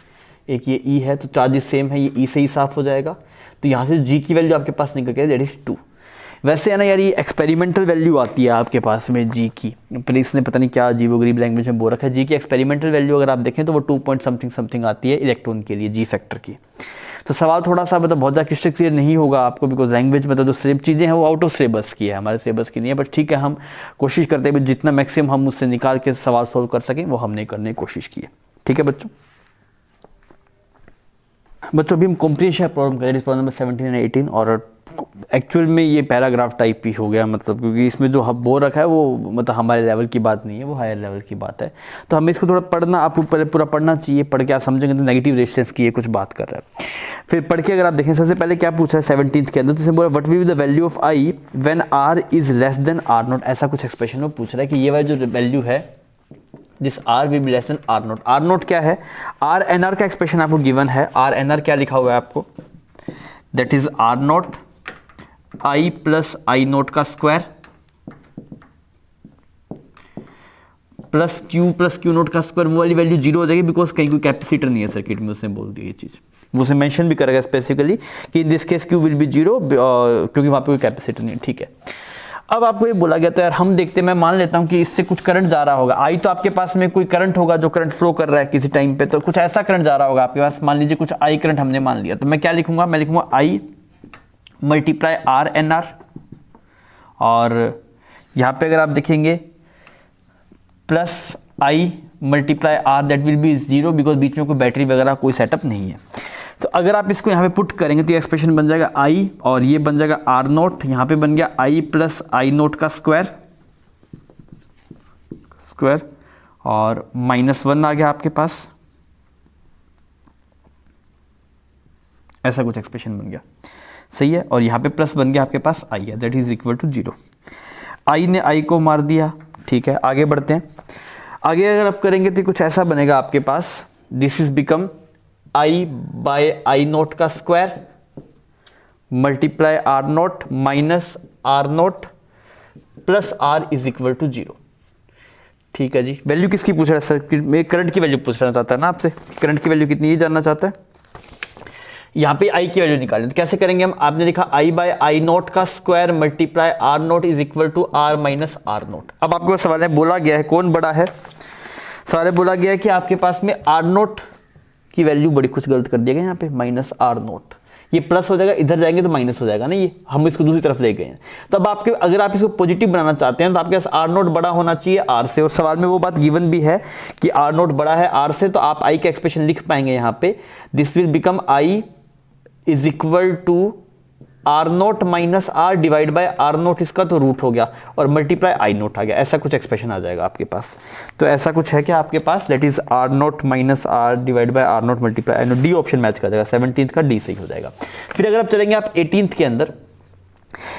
A: एक ये ई है, तो चार्जेस सेम है, ये ई से ही साफ हो जाएगा। तो यहाँ से जी की वैल्यू आपके पास निकल गया दैट इज 2। वैसे है ना यार, ये एक्सपेरिमेंटल वैल्यू आती है आपके पास में जी की, पर इसने पता नहीं क्या अजीबोगरीब लैंग्वेज में बोल रखा है। जी की एक्सपेरिमेंटल वैल्यू अगर आप देखें तो वो 2 पॉइंट समथिंग समथिंग आती है इलेक्ट्रॉन के लिए, जी फैक्टर की। तो सवाल थोड़ा सा मतलब बहुत ज़्यादा क्लियर क्लियर नहीं होगा आपको, बिकॉज लैंग्वेज मतलब जो सिर्फ चीज़ें हैं वो आउट ऑफ सिलेबस की है, हमारे सिलेबस की नहीं है। बट ठीक है, हम कोशिश करते हैं जितना मैक्सिमम हम उससे निकाल के सवाल सोल्व कर सकें वो हमने करने की कोशिश की है। ठीक है बच्चों, अभी हम कॉम्प्रिहेंशन प्रॉब्लम कर रहे हैं, प्रॉब्लम नंबर 17 और 18, और एक्चुअल में ये पैराग्राफ टाइप ही हो गया, मतलब क्योंकि इसमें जो बोल रखा है वो मतलब हमारे लेवल की बात नहीं है, वो हायर लेवल की बात है। तो हमें इसको थोड़ा पढ़ना, आपको पहले पूरा पढ़ना चाहिए, पढ़ के आप समझेंगे तो नेगेटिव रेजिस्टेंस की ये कुछ बात कर रहा है। फिर पढ़ के अगर आप देखें, सबसे पहले क्या पूछा है 17th के अंदर, तो बोला what will be the value of I when R is less than R nought, ऐसा कुछ एक्सप्रेशन में पूछ रहा है कि ये वाली जो वैल्यू है this R will be less than R nought. R nought क्या है, आर एन आर का एक्सप्रेशन आपको गिवन है। आर एन आर क्या लिखा हुआ है आपको, that is R nought I plus I note का स्क्वायर प्लस क्यू नोट का स्क्वायर, वो वाली वैल्यू 0 हो जाएगी बिकॉज कहीं कोई कैपेसिटर नहीं है सर्किट में, उसने बोल दिया ये चीज, वो उसे मेंशन भी करेगा स्पेसिफिकली कि in this case Q will be 0 क्योंकि वहां पे कोई कैपेसिटर नहीं है। ठीक है, अब आपको ये बोला गया तो यार हम देखते हैं, मैं मान लेता हूं कि इससे कुछ करंट जा रहा होगा, आई तो आपके पास में कोई करंट होगा जो करंट फ्लो कर रहा है किसी टाइम पे, तो कुछ ऐसा करंट जा रहा होगा आपके पास, मान लीजिए कुछ आई करंट हमने मान लिया, तो मैं क्या लिखूंगा, मैं लिखूंगा I multiply R N R, और यहां पे अगर आप देखेंगे plus I multiply R, that will be 0 because बीच में कोई बैटरी वगैरह कोई सेटअप नहीं है। तो अगर आप इसको यहाँ पे पुट करेंगे तो ये एक्सप्रेशन बन जाएगा आई, और ये बन जाएगा आर नोट, यहाँ पे बन गया आई प्लस आई नोट का स्क्वायर और -1 आ गया आपके पास, ऐसा कुछ एक्सप्रेशन बन गया। सही है, और यहाँ पे प्लस बन गया आपके पास आई है, दैट इज इक्वल टू 0। आई ने आई को मार दिया। ठीक है, आगे बढ़ते हैं। आगे अगर आप करेंगे तो कुछ ऐसा बनेगा आपके पास, this is become I by I note का square multiply R note minus R not plus R is equal to 0। ठीक है जी, वैल्यू किसकी पूछ रहा है सर, मैं करंट की वैल्यू पूछना चाहता है ना आपसे, करंट की वैल्यू कितनी ये जानना चाहता है। यहाँ पे आई की वैल्यू निकालें तो कैसे करेंगे हम, आपने लिखा आई बाय आई नोट का square multiply R nought is equal to R minus R nought. अब आपको सवाल में बोला गया है कौन बड़ा है, सवाल में बोला गया है कि आपके पास में आर नोट की वैल्यू बड़ी कुछ गलत कर दिया गया यहाँ पे, माइनस आर नोट, ये प्लस हो जाएगा, इधर जाएंगे तो माइनस हो जाएगा ना, ये हम इसको दूसरी तरफ ले गए हैं। तो अब आपके अगर आप इसको पॉजिटिव बनाना चाहते हैं तो आपके पास आर नोट बड़ा होना चाहिए आर से, और सवाल में वो बात गिवन भी है कि आर नोट बड़ा है आर से, तो आप आई का एक्सप्रेशन लिख पाएंगे यहाँ पे, this will become I is equal to R note minus R divide by R nought, इसका तो रूट हो गया और मल्टीप्लाई आई नोट आ गया, ऐसा कुछ एक्सप्रेशन आ जाएगा आपके पास। तो ऐसा कुछ है क्या आपके पास, that is R note minus R divide by R not multiply I not, D option match कर जाएगा, 17th का डी सही हो जाएगा। फिर अगर आप चलेंगे आप 18th के अंदर,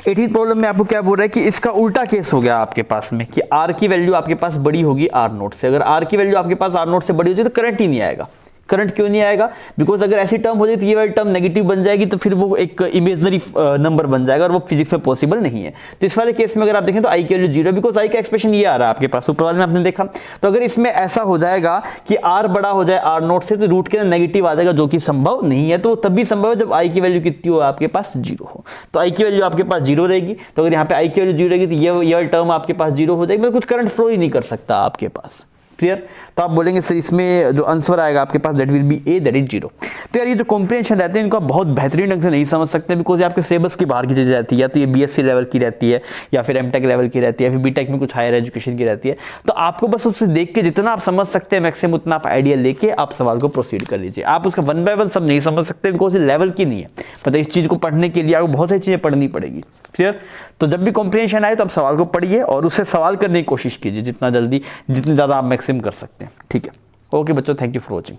A: 18th प्रॉब्लम में आपको क्या बोल रहा है कि इसका उल्टा केस हो गया आपके पास में कि आर की वैल्यू आपके पास बड़ी होगी आर नोट से, अगर आर की वैल्यू आपके पास आर नोट से बड़ी होगी तो करंट ही नहीं आएगा, करंट क्यों नहीं आएगा? बिकॉज अगर ऐसी टर्म हो जाए तो ये वाली टर्म नेगेटिव बन जाएगी, तो फिर वो एक इमेजनरी नंबर बन जाएगा और वो फिजिक्स में पॉसिबल नहीं है। तो इस वाले केस में अगर आप देखें तो आई की वैल्यू 0, बिकॉज आई का एक्सप्रेशन ये आ रहा है आपके पास, ऊपर वाले में आपने देखा। तो अगर इसमें ऐसा हो जाएगा कि आर बड़ा हो जाए आर नॉट से, तो रूट के अंदर नेगेटिव आ जाएगा, जो कि संभव नहीं है। तो तभी संभव है जब आई की वैल्यू कितनी हो, आपके पास 0 हो। तो आई की वैल्यू आपके पास 0 रहेगी। तो अगर यहाँ पे आई की वैल्यू 0 रहेगी तो ये टर्म आपके पास 0 हो जाएगी, मतलब कुछ करंट फ्लो ही नहीं कर सकता आपके पास। क्लियर? तो आप बोलेंगे सर इसमें जो आंसर आएगा आपके पास that will be A, that is 0। तो यार ये जो कॉम्प्रिहेंशन रहते हैं इनको आप बहुत बेहतरीन ढंग से नहीं समझ सकते, बिकॉज ये आपके सिलेबस की बाहर की चीज़ रहती है, या तो ये बीएससी लेवल की रहती है, या फिर एमटेक लेवल की रहती है, या फिर बीटेक में कुछ हायर एजुकेशन की रहती है। तो आपको बस उससे देख के जितना आप समझ सकते हैं मैक्सिमम उतना आप आइडिया लेके आप सवाल को प्रोसीड कर लीजिए। आप उसका वन बाय वन सब नहीं समझ सकते, बिकॉज लेवल की नहीं है। मतलब इस चीज़ को पढ़ने के लिए आपको बहुत सारी चीज़ें पढ़नी पड़ेगी। क्लियर? तो जब भी कॉम्प्रिहेंशन आए तो आप सवाल को पढ़िए और उससे सवाल करने की कोशिश कीजिए जितना जल्दी, जितनी ज़्यादा आप मैक्सिमम कर सकते हैं। ठीक है? ओके बच्चों, थैंक यू फॉर वॉचिंग।